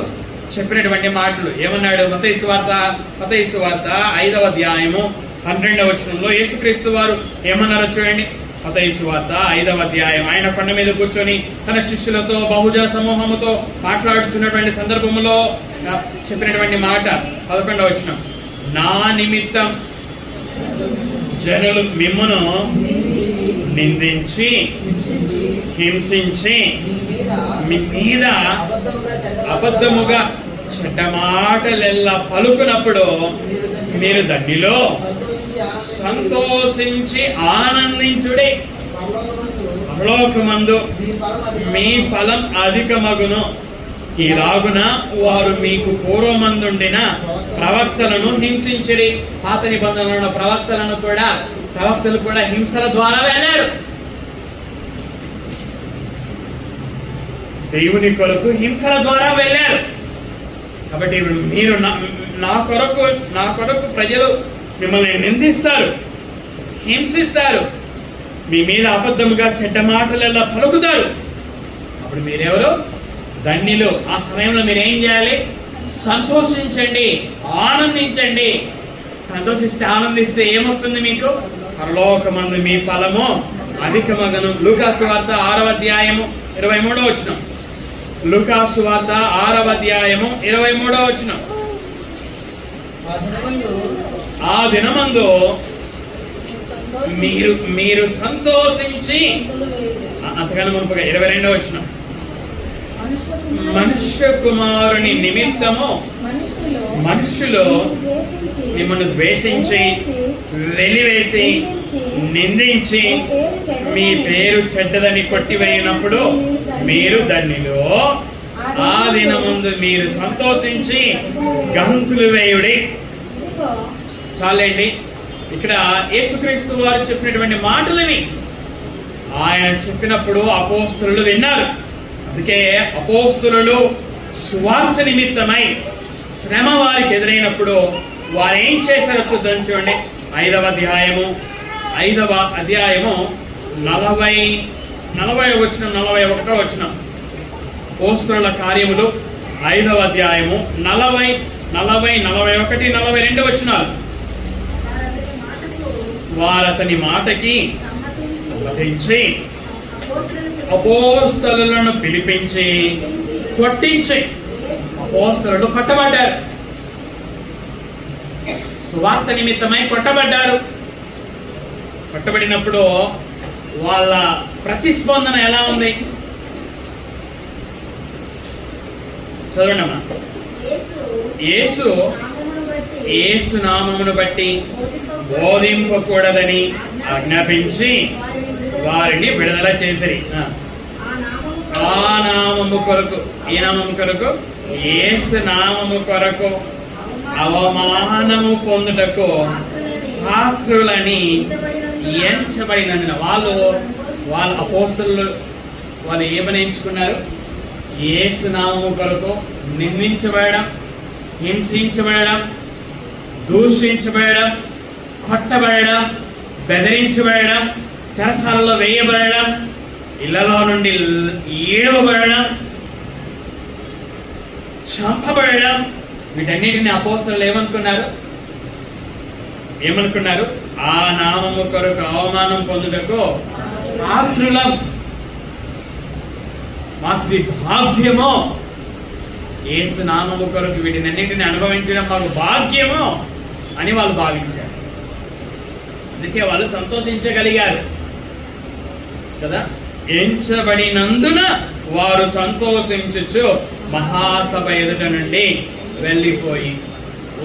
చెప్పినటువంటి మాటలు ఏమన్నాడు? మత్తయి సువార్త 5వ అధ్యాయము 12వ వచనంలో యేసుక్రీస్తు వారు ఏమన్నారో చూడండి. మత్తయి సువార్త 5వ అధ్యాయం. ఆయన కొండ మీద కూర్చొని తన శిష్యులతో బహుజన సమూహముతో మాట్లాడుతున్నటువంటి సందర్భంలో చెప్పినటువంటి మాట 11వ వచనం. నా నిమిత్తం జనులు మిమ్మును నిందించి హింసించి మీ మీద అబద్ధముగా చెడ్డ మాటలెల్లా పలుకునప్పుడు మీరు ధన్యులో సంతోషించి ఆనందించుడి. పరలోకమందు మీ ఫలం అధికమగును. ఈలాగున వారు మీకు పూర్వమందుండిన ప్రవక్తలను హింసించిరి. పాత నిబంధనలో ప్రవక్తలు కూడా హింసల ద్వారా వెళ్ళారు. దేవుని కొరకు హింసల ద్వారా వెళ్ళారు. కాబట్టి మీరు నా కొరకు ప్రజలు మిమ్మల్ని నిందిస్తారు, హింసిస్తారు, మీ మీద అబద్ధముగా చెడ్డ మాటలెల్లా పలుకుతారు. అప్పుడు మీరెవరు? ధన్యులు. ఆ సమయంలో మీరు ఏం చేయాలి? సంతోషించండి, ఆనందించండి. సంతోషిస్తే ఆనందిస్తే ఏమొస్తుంది మీకు? పరలోకమందు మీ ఫలము అధికమగును. లూకాసు వార్త 6వ అధ్యాయము 23వ వచనం. లూకాసు వార్త 6వ అధ్యాయము 23వ వచనం. ఆ దినమందు మీరు సంతోషించి, అంతకన్నా మునుపుగా 22వ వచనం. మనుష్య కుమారుని నిమిత్తము మనుషులు మిమ్మల్ని ద్వేషించి, వెలివేసి, నిందించి, మీ పేరు చెడ్డదని కొట్టివేయినప్పుడు మీరు ధన్యులు. ఆ దినమందు మీరు సంతోషించి గంతులు వేయుడి. చాలండి. ఇక్కడ యేసుక్రీస్తు వారు చెప్పినటువంటి మాటలని ఆయన చెప్పినప్పుడు అపోస్తలులు విన్నారు. అందుకే అపోస్తలులు సువార్త నిమిత్తమై శ్రమ వారికి ఎదురైనప్పుడు వారు ఏం చేశారో చూద్దాం. చూడండి 5వ అధ్యాయము 40 వచనం 41వ వచనం. అపోస్తలుల కార్యములు 5వ అధ్యాయము 40, 41, 42 వచనాలు. వారతని మాటకి సమ్మతించి అపోస్తలులను పిలిపించి కొట్టించి, అపోస్తలులు కొట్టబడ్డారు. సువార్త నిమిత్తమై కొట్టబడ్డారు. కొట్టబడినప్పుడు వాళ్ళ ప్రతిస్పందన ఎలా ఉంది? చదవండమ్మా. యేసు నామమును బట్టి బోధింపకూడదని ఆజ్ఞాపించి వారిని విడుదల చేసిరి. ఆ నామము కొరకు, ఈ నామము కొరకు, యేసు నామము కొరకు అవమానము పొందుటకు పాత్రులని ఎంచబడినందున. వాళ్ళ అపోస్తలులు వాళ్ళు ఏమని ఎంచుకున్నారు? యేసు నామము కొరకు నిందించబడడం, హింసించబడడం, దూషించబడడం, కొట్టబడడం, బెదిరించబడడం, చెరసాలలో వేయబడడం, ఇళ్లలో నుండి ఈడవబడడం, చంపబడడం, వీటన్నిటిని అపోస్తలులు ఏమనుకున్నారు? ఆ నామము కొరకు అవమానం పొందుటకు పాత్రులం, మాకు భాగ్యమో, యేసు నామము కొరకు వీటినన్నిటిని అనుభవించడం మాకు భాగ్యమో అని వాళ్ళు భావించారు. అందుకే వాళ్ళు సంతోషించగలిగారు కదా. ఎంచబడినందున వారు సంతోషించుచు మహాసభ ఎదుట నుండి వెళ్ళిపోయి,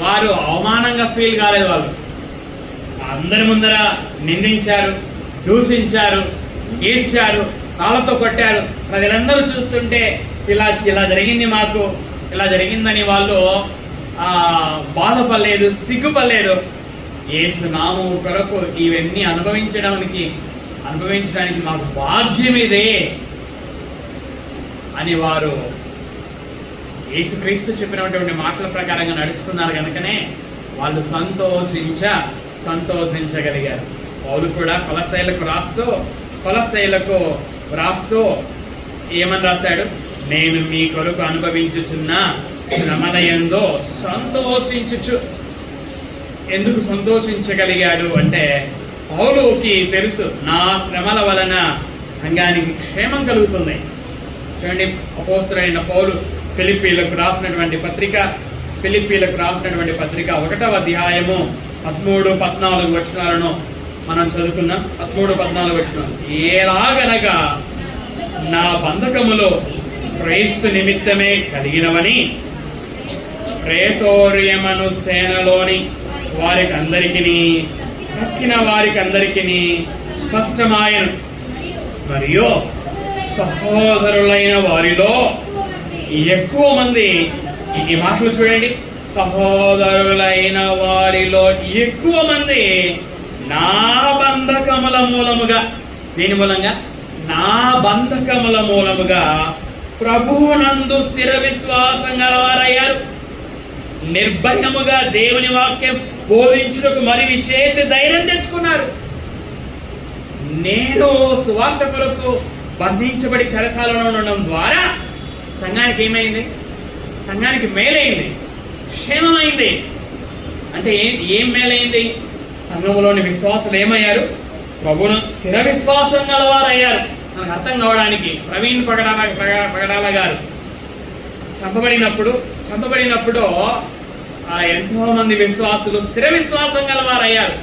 వారు అవమానంగా ఫీల్ కాలేదు. వాళ్ళు అందరి ముందర నిందించారు, దూషించారు, ఈడ్చారు, కాళ్ళతో కొట్టారు. ప్రజలందరూ చూస్తుంటే ఇలా జరిగింది, మాకు ఇలా జరిగిందని వాళ్ళు బాధపడలేదు, సిగ్గుపడలేదు. యేసు నామము కొరకు ఇవన్నీ అనుభవించడానికి మాకు భాగ్యం ఇదే అని వారు యేసుక్రీస్తు చెప్పినటువంటి మాటల ప్రకారంగా నడుచుకున్నారు కనుకనే వాళ్ళు సంతోషించగలిగారు. పౌలు కూడా కొలస్సీలకు రాస్తూ ఏమని రాశాడు? నేను మీ కొరకు అనుభవించుచున్న శ్రమలయందో సంతోషించుచు. ఎందుకు సంతోషించగలిగాడు అంటే పౌలుకి తెలుసు, నా శ్రమల వలన సంఘానికి క్షేమం కలుగుతుంది. చూడండి, అపోస్తలుడైన పౌలు ఫిలిప్పీలకు రాసినటువంటి పత్రిక 1వ అధ్యాయము 13-14 వచనాలను మనం చదువుకున్నాం. 13-14 వచనాలు. ఎలాగనగా నా బంధకములో క్రైస్తు నిమిత్తమే కలిగినవని ప్రేతోర్యమను సేనలోని తక్కిన వారికందరికీ స్పష్టమాయను. మరియు సహోదరులైన వారిలో ఎక్కువ మంది, ఈ మాటలు చూడండి, సహోదరులైన వారిలో ఎక్కువ మంది నా బంధకముల మూలముగా, దీని మూలంగా నా బంధకముల మూలముగా ప్రభువునందు స్థిర విశ్వాసం గలవారయ్యారు. నిర్భయముగా దేవుని వాక్యం బోధించుటకు మరి విశేష ధైర్యం తెచ్చుకున్నారు. నేను సువార్త కొరకు బంధించబడి చెరసాలలో ఉండడం ద్వారా సంఘానికి ఏమైంది? సంఘానికి మేలైంది, క్షేమమైంది. అంటే ఏం మేలైంది? సంఘములోని విశ్వాసులు ఏమయ్యారు? ప్రభువును స్థిర విశ్వాసం గలవారయ్యారు. మనకు అర్థం కావడానికి ప్రవీణ్ పగడాల గారు చంపబడినప్పుడు ఎంతో మంది విశ్వాసులు స్థిర విశ్వాసం గలవారయ్యారు.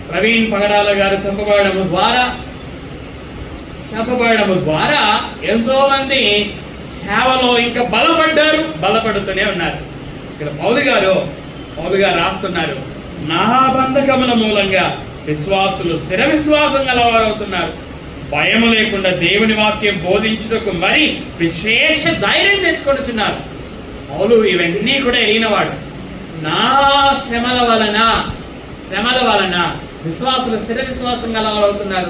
ప్రవీణ్ పగడాల గారు చంపబడము ద్వారా ఎంతో మంది సేవలో ఇంకా బలపడుతూనే ఉన్నారు. ఇక్కడ పౌలు గారు రాస్తున్నారు, నా బంధకముల మూలంగా విశ్వాసులు స్థిర విశ్వాసం గలవారవుతున్నారు. భయము లేకుండా దేవుని వాక్యం బోధించుటకు మరి విశేష ధైర్యం తెచ్చుకొనుచున్నారు. పౌలు ఇవన్నీ కూడా ఎరిగినవాడు. నా శ్రమల వలన విశ్వాసులు స్థిర విశ్వాసం గలవారవుతున్నారు.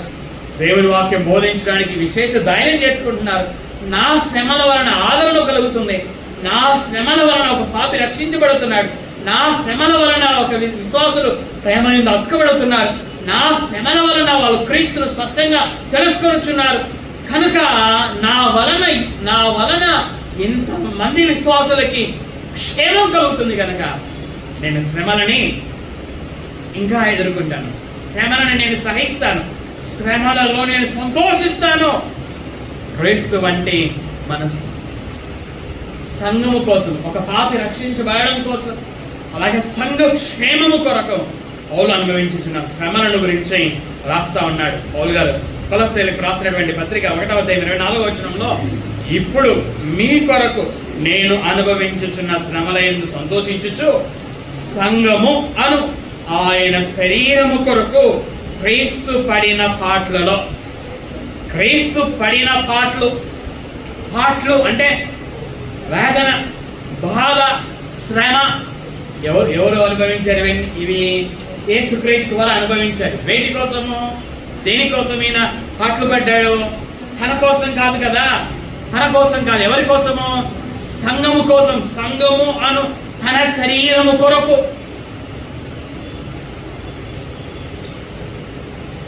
దేవుని వాక్యం బోధించడానికి విశేష ధైర్యం తెచ్చుకుంటున్నారు. నా శ్రమల వలన ఆదరణ కలుగుతుంది. నా శ్రమల వలన ఒక పాపి రక్షించబడుతున్నాడు. నా శ్రమల వలన ఒక విశ్వాసులు ప్రేమయందు అతుకబడుతున్నారు. నా శ్రమల వలన వాళ్ళు క్రీస్తును స్పష్టంగా తెలుసుకొనుచున్నారు. కనుక నా వలన ఇంతమంది విశ్వాసులకి క్షేమం కలుగుతుంది. కనుక నేను శ్రమలని ఇంకా ఎదుర్కొంటాను, శ్రమలను నేను సహిస్తాను, శ్రమలలో నేను సంతోషిస్తాను. క్రీస్తు వంటి మన సంఘము కోసం, ఒక పాపి రక్షించబడడం కోసం, అలాగే సంఘ క్షేమము కొరకు పౌలు అనుభవించుచున్న శ్రమలను గురించి రాస్తా ఉన్నాడు. పౌలు గారు కొలస్సీలకు రాసినటువంటి పత్రిక 1వ అధ్యాయం 24వ వచనంలో, ఇప్పుడు మీ కొరకు నేను అనుభవించుచున్న శ్రమల యందు సంతోషించుచు సంఘము అను ఆయన శరీరము కొరకు క్రీస్తు పడిన పాటలలో, క్రీస్తు పడిన పాటలు అంటే వేదన, బాధ, శ్రమ ఎవరు అనుభవించారు? ఇవి యేసుక్రీస్తు వారు అనుభవించారు. వేటి కోసము, దేనికోసం ఈయన పాటలు పడ్డాడు? తన కోసం కాదు కదా, తన కోసం కాదు. ఎవరి కోసము? సంఘము కోసం. సంఘము అను తన శరీరము కొరకు,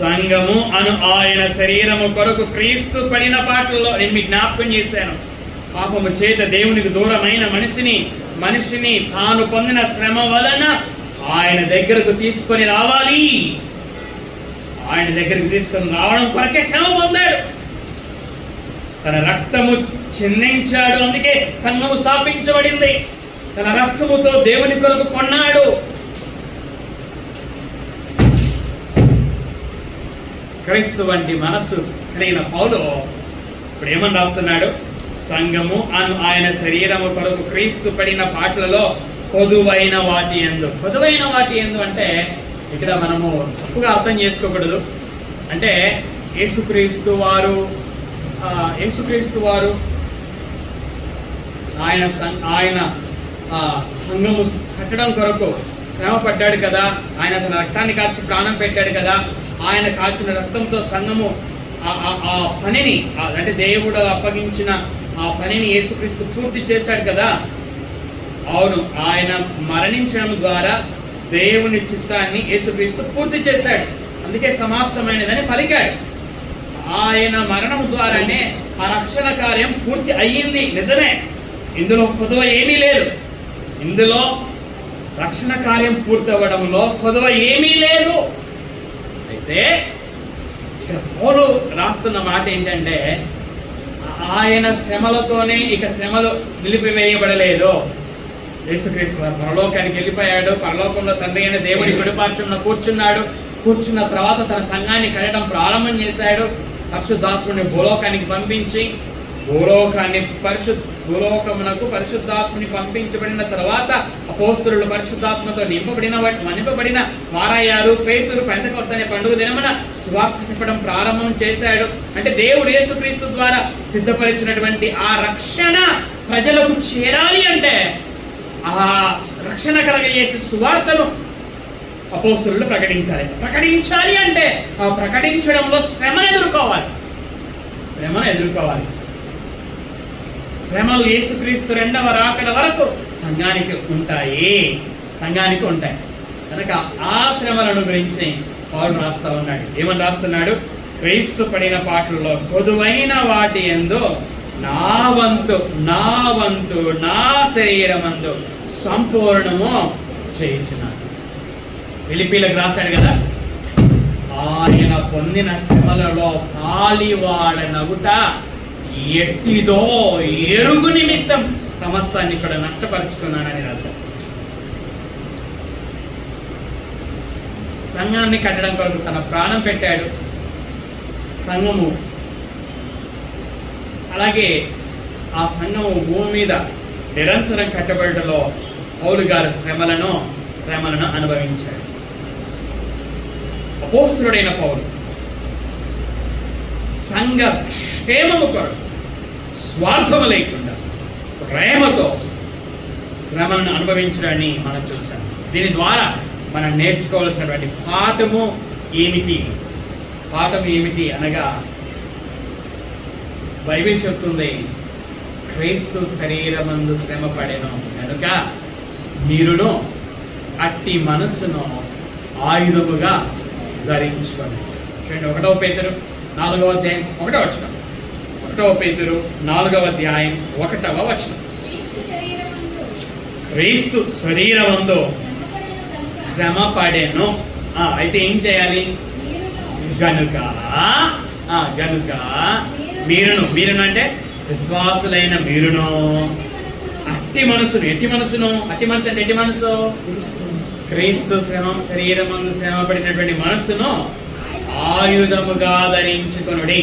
సంఘము అను ఆయన శరీరము కొరకు క్రీస్తు పడిన పాటల్లో నేను మీకు జ్ఞాపకం చేశాను. పాపము చేత దేవునికి దూరమైన మనిషిని తాను పొందిన శ్రమ వలన ఆయన దగ్గరకు తీసుకొని రావాలి. ఆయన దగ్గరికి తీసుకొని రావడం కొరకే శ్రమ పొందాడు. తన రక్తము చిందించాడు, అందుకే సంఘము స్థాపించబడింది. తన రక్తముతో దేవుని కొరకు కొన్నాడు. క్రీస్తు వంటి మనస్సు కలిగిన పౌలు ఇప్పుడు ఏమని రాస్తున్నాడు? సంఘము అను ఆయన శరీరము కొరకు క్రీస్తు పడిన పాటలలో కొదువైన వాటి యందు. కొదువైన వాటి యందు అంటే ఇక్కడ మనము తప్పుగా అర్థం చేసుకోకూడదు. అంటే యేసుక్రీస్తు వారు ఆయన సంఘము కట్టడం కొరకు శ్రమ పడ్డాడు కదా, ఆయన తన రక్తాన్ని కాల్చి ప్రాణం పెట్టాడు కదా, ఆయన కాల్చిన రక్తంతో సంఘము ఆ పనిని, అంటే దేవుడు అప్పగించిన ఆ పనిని యేసుక్రీస్తు పూర్తి చేశాడు కదా. అవును, ఆయన మరణించడం ద్వారా దేవుని చిత్తాన్ని యేసుక్రీస్తు పూర్తి చేశాడు, అందుకే సమాప్తమైనదని పలికాడు. ఆయన మరణం ద్వారానే ఆ రక్షణ కార్యం పూర్తి అయ్యింది. నిజమే, ఇందులో కొదువ ఏమీ లేదు. ఇందులో రక్షణ కార్యం పూర్తి అవ్వడంలో కొదువ ఏమీ లేదు. అయితే ఇక్కడ పౌలు రాస్తున్న మాట ఏంటంటే, ఆయన శ్రమలతోనే ఇక శ్రమలు నిలిపివేయబడలేదు. యేసుక్రీస్తు పరలోకానికి వెళ్ళిపోయాడు. పరలోకంలో తండ్రి అయిన దేవుడి కుడిపార్శ్వమున కూర్చున్న తర్వాత తన సంఘాన్ని కట్టడం ప్రారంభం చేశాడు. పరిశుద్ధాత్ముని భూలోకానికి పంపించి, భూలోకమునకు పరిశుద్ధాత్ముని పంపించబడిన తర్వాత అపోస్తలులు పరిశుద్ధాత్మతో నింపబడిన వారయ్యారు. పేతురు పెంతెకొస్తు అనే పండుగ దినమున సువార్త చెప్పడం ప్రారంభం చేశాడు. అంటే దేవుడు యేసుక్రీస్తు ద్వారా సిద్ధపరిచినటువంటి ఆ రక్షణ ప్రజలకు చేరాలి అంటే, ఆ రక్షణ కలగజేసే సువార్తను అపోస్తలులు ప్రకటించాలి అంటే ఆ ప్రకటించడంలో శ్రమను ఎదుర్కోవాలి. శ్రమలు యేసుక్రీస్తు రెండవ రాకడ వరకు సంఘానికి ఉంటాయి. కనుక ఆ శ్రమలను గురించి పౌలు రాస్తా ఉన్నాడు. ఏమని రాస్తున్నాడు? క్రీస్తు పడిన పాటల్లో కొదువైన వాటి యందు నా వంతు నా శరీరమందు సంపూర్ణము చేయించున్నాడు. ఫిలిప్పీలకు రాశాడు కదా, ఆయన పొందిన శ్రమలలో పాలివాడనగుట ఎట్టిదో ఎరుగు నిమిత్తం సమస్తాన్ని కూడా నష్టపరుచుకున్నానని రాశాడు. సంఘాన్ని కట్టడం కొరకు తన ప్రాణం పెట్టాడు. సంఘము అలాగే ఆ సంఘము భూమి మీద నిరంతరం కట్టబడటంలో పౌలు గారు శ్రమలను అనుభవించాడు. అపోస్తలుడైన పౌలు సంఘ క్షేమము కొరకు స్వార్థము లేకుండా ప్రేమతో శ్రమలను అనుభవించడాన్ని మనం చూసాం. దీని ద్వారా మనం నేర్చుకోవాల్సినటువంటి పాఠము ఏమిటి అనగా, బైబిల్ చెప్తుంది, క్రీస్తు శరీరమందు శ్రమ పడెను కనుక మీరును అట్టి మనస్సును ఆయుధముగా ధరించుకోండి. 1 పేతురు 4వ అధ్యాయం 1వ వచనం. 1 పేతురు 4వ అధ్యాయం 1వ వచనం. క్రీస్తు శరీరమందు శ్రమ పడెను. అయితే ఏం చేయాలి? గనుక మీరును అంటే విశ్వాసులైన మీరును అట్టి మనసు క్రీస్తు శరీరమందు శ్రమ పడినటువంటి మనస్సును ఆయుధముగా ధరించుకొనుడి.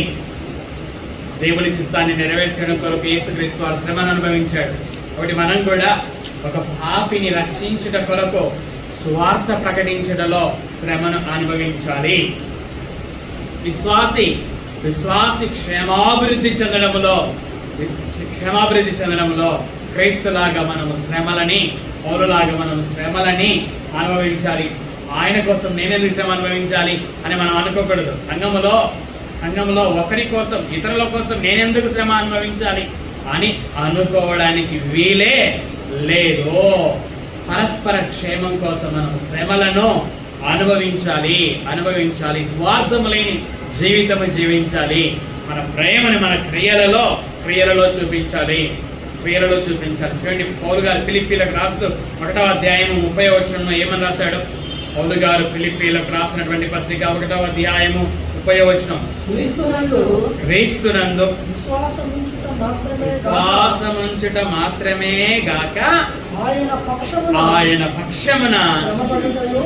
దేవుని చిత్తాన్ని నెరవేర్చడం కొరకు యేసుక్రీస్తు వారు శ్రమను అనుభవించాడు. ఒకటి మనం కూడా ఒక పాపిని రక్షించుట కొరకు సువార్త ప్రకటించడంలో శ్రమను అనుభవించాలి. విశ్వాసి క్షేమాభివృద్ధి చెందడంలో క్రైస్తులాగా మనము శ్రమలని, పౌలులాగా మనము శ్రమలని అనుభవించాలి. ఆయన కోసం నేనెందుకు శ్రమ అనుభవించాలి అని మనం అనుకోకూడదు. సంఘములో ఒకరి కోసం, ఇతరుల కోసం నేనెందుకు శ్రమ అనుభవించాలి అని అనుకోవడానికి వీలే లేదు. పరస్పర క్షేమం కోసం మనం శ్రమలను అనుభవించాలి. స్వార్థము లేని జీవితము జీవించాలి. మన ప్రేమని మన క్రియలలో చూపించాలి. చూడండి, పౌలు గారు ఫిలిప్పీలకు రాస్తూ 1వ అధ్యాయము 30వ వచనంలో ఏమని రాశాడు? పౌలు గారు ఫిలిప్పీలకు రాసినటువంటి పత్రిక 1వ అధ్యాయము 30వ వచనం, క్రీస్తునందు విశ్వాసముంచుట మాత్రమే గాక ఆయన పక్షమున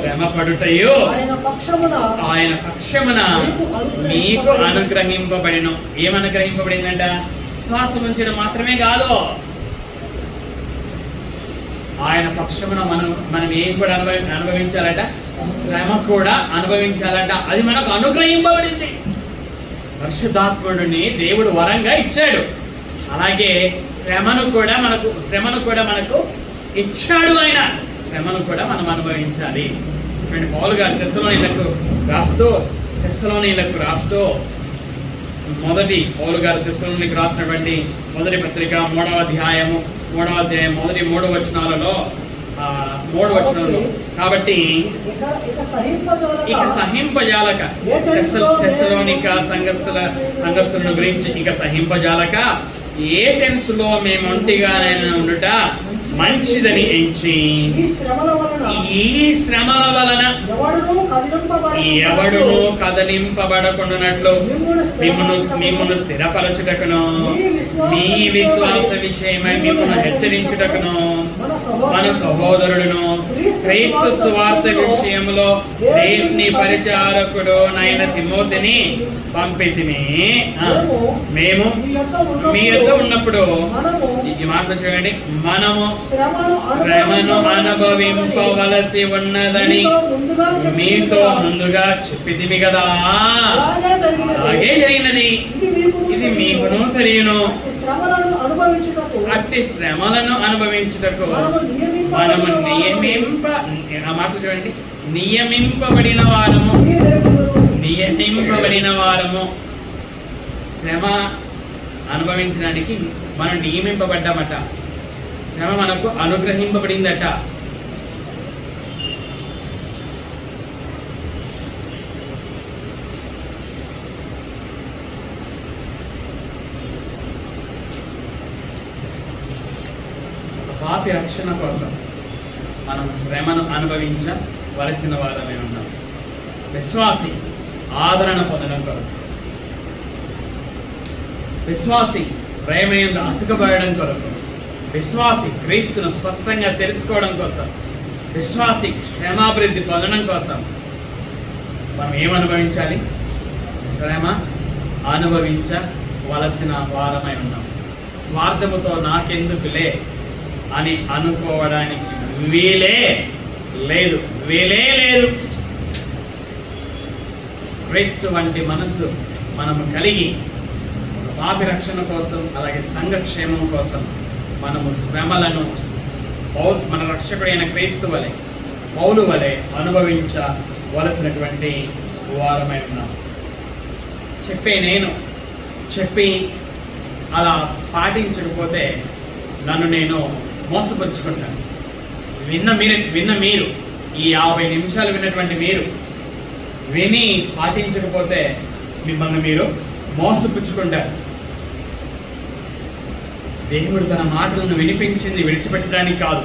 శ్రమపడుటయు ఆయన పక్షమున మీకు అనుగ్రహింపబడిను. ఏమనుగ్రహింపబడిందంట? విశ్వాసం ఉంచడం మాత్రమే కాదు, ఆయన పక్షమున మనం ఏం కూడా అనుభవించాలట? శ్రమ కూడా అనుభవించాలంట. అది మనకు అనుగ్రహింపబడింది. పరిశుద్ధాత్ముడిని దేవుడు వరంగా ఇచ్చాడు. అలాగే శ్రమను కూడా మనకు ఇచ్చాడు. ఆయన శ్రమను కూడా మనం అనుభవించాలి. పౌలు గారు తెస్సలోనీయులకు రాస్తూ పౌలు గారు తెస్సలోనీయులకు రాసినటువంటి మొదటి పత్రిక 3వ అధ్యాయము మొదటి 3 వచనాలలో కాబట్టి ఇక సహింపజాలక తెస్సలోనిక సంఘస్థులను గురించి ఇక సహింపజాలక ఏథెన్సులో మేము ఒంటిగానైనా ఉండుట మంచిదని ఎంచి ఈ శ్రమల వలన ఎవడును కదలింపబడకుండానట్లు మిమ్మును స్థిరపరచుటకును మీ విశ్వాస విషయమై మిమ్మును హెచ్చరించుటకును మన సహోదరుడును క్రీస్తు సువార్త విషయంలో దేవుని పరిచారకుడు నైన తిమోతిని పంపితిని. మేము మీ యొద్ద ఉన్నప్పుడు ఈ మాట చూడండి, మనము శ్రమను అనుభవింపవలసి ఉన్నదని మీతో ముందుగా చెప్పితిమి కదా. అలాగే జరిగినది. ఇది మీకును తెలియను. అట్టి శ్రమలను అనుభవించుటకు మనము నియమింపబడిన వారము. శ్రమ అనుభవించడానికి మనం నియమింపబడ్డామట. శ్రమ మనకు అనుగ్రహింపబడిందట. పాపి రక్షణ కోసం మనం శ్రమను అనుభవించవలసిన వారమే ఉన్నాం. విశ్వాసి ఆదరణ పొందడం కొరకు, విశ్వాసి ప్రేమయందు అతుకబడడం కొరకు, విశ్వాసి క్రీస్తును స్పష్టంగా తెలుసుకోవడం కోసం, విశ్వాసి క్షేమాభివృద్ధి పొందడం కోసం మనం ఏమనుభవించాలి? శ్రమ అనుభవించవలసిన వారమై ఉన్నాం. స్వార్థముతో నాకెందుకులే అని అనుకోవడానికి వీలే లేదు. క్రీస్తు వంటి మనస్సు మనము కలిగి పాపి రక్షణ కోసం, అలాగే సంఘ క్షేమం కోసం మనము శ్రమలను మన రక్షకుడైన క్రీస్తు వలె, పౌలు వలె అనుభవించవలసినటువంటి వారమై ఉన్నాం. చెప్పి అలా పాటించకపోతే నన్ను నేను మోసపరుచుకుంటాను. విన్న మీరు ఈ 50 నిమిషాలు విన్నటువంటి మీరు విని పాటించకపోతే మిమ్మల్ని మీరు మోసపుచ్చుకుంటారు. దేవుడు తన మాటలను వినిపించింది విడిచిపెట్టడానికి కాదు.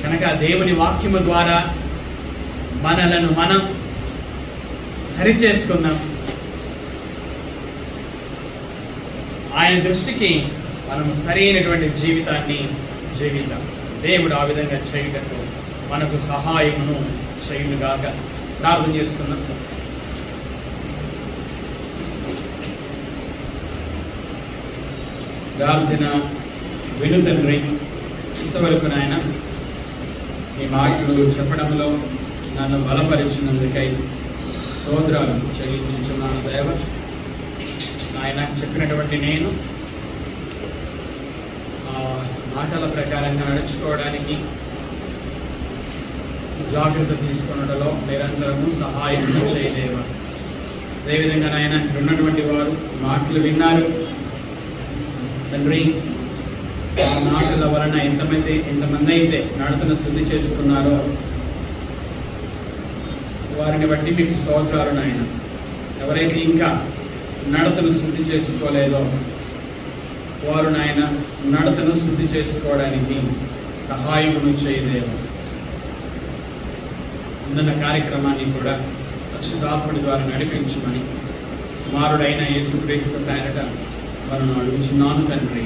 కనుక దేవుని వాక్యము ద్వారా మనలను మనం సరిచేసుకుందాం. ఆయన దృష్టికి మనము సరైనటువంటి జీవితాన్ని జీవిద్దాం. దేవుడు ఆ విధంగా చేయుటకు మనకు సహాయమును చేయునుగాక. ప్రార్థన చేసుకున్నాం. ప్రార్థన విను తండ్రి, ఇంతవరకు నాయన ఈ మాటలు చెప్పడంలో నన్ను బలపరిచినందుకై స్తోత్రాలు చెల్లించుచున్నాను దేవ. ఆయన చెప్పినటువంటి నేను మాటల ప్రకారంగా నడుచుకోవడానికి జాగ్రత్త తీసుకున్నటలో నిరంతరము సహాయం చేయదేవ. అదేవిధంగా నాయన ఉన్నటువంటి వారు మాటలు విన్నారు తండ్రి, ఆ మాటల వలన ఎంతమంది అయితే నడతను శుద్ధి చేసుకున్నారో వారిని బట్టి మీకు స్తోత్రాలు నాయన. ఎవరైతే ఇంకా నడతను శుద్ధి చేసుకోలేదో వారు నాయన నడతను శుద్ధి చేసుకోవడానికి సహాయమును చేయలేవు. ఉన్న కార్యక్రమాన్ని కూడా పరిశుద్ధాత్ముడి ద్వారా నడిపించమని కుమారుడైన యేసుక్రీస్తు పేరట మనం అడుగుచున్నాను తండ్రి.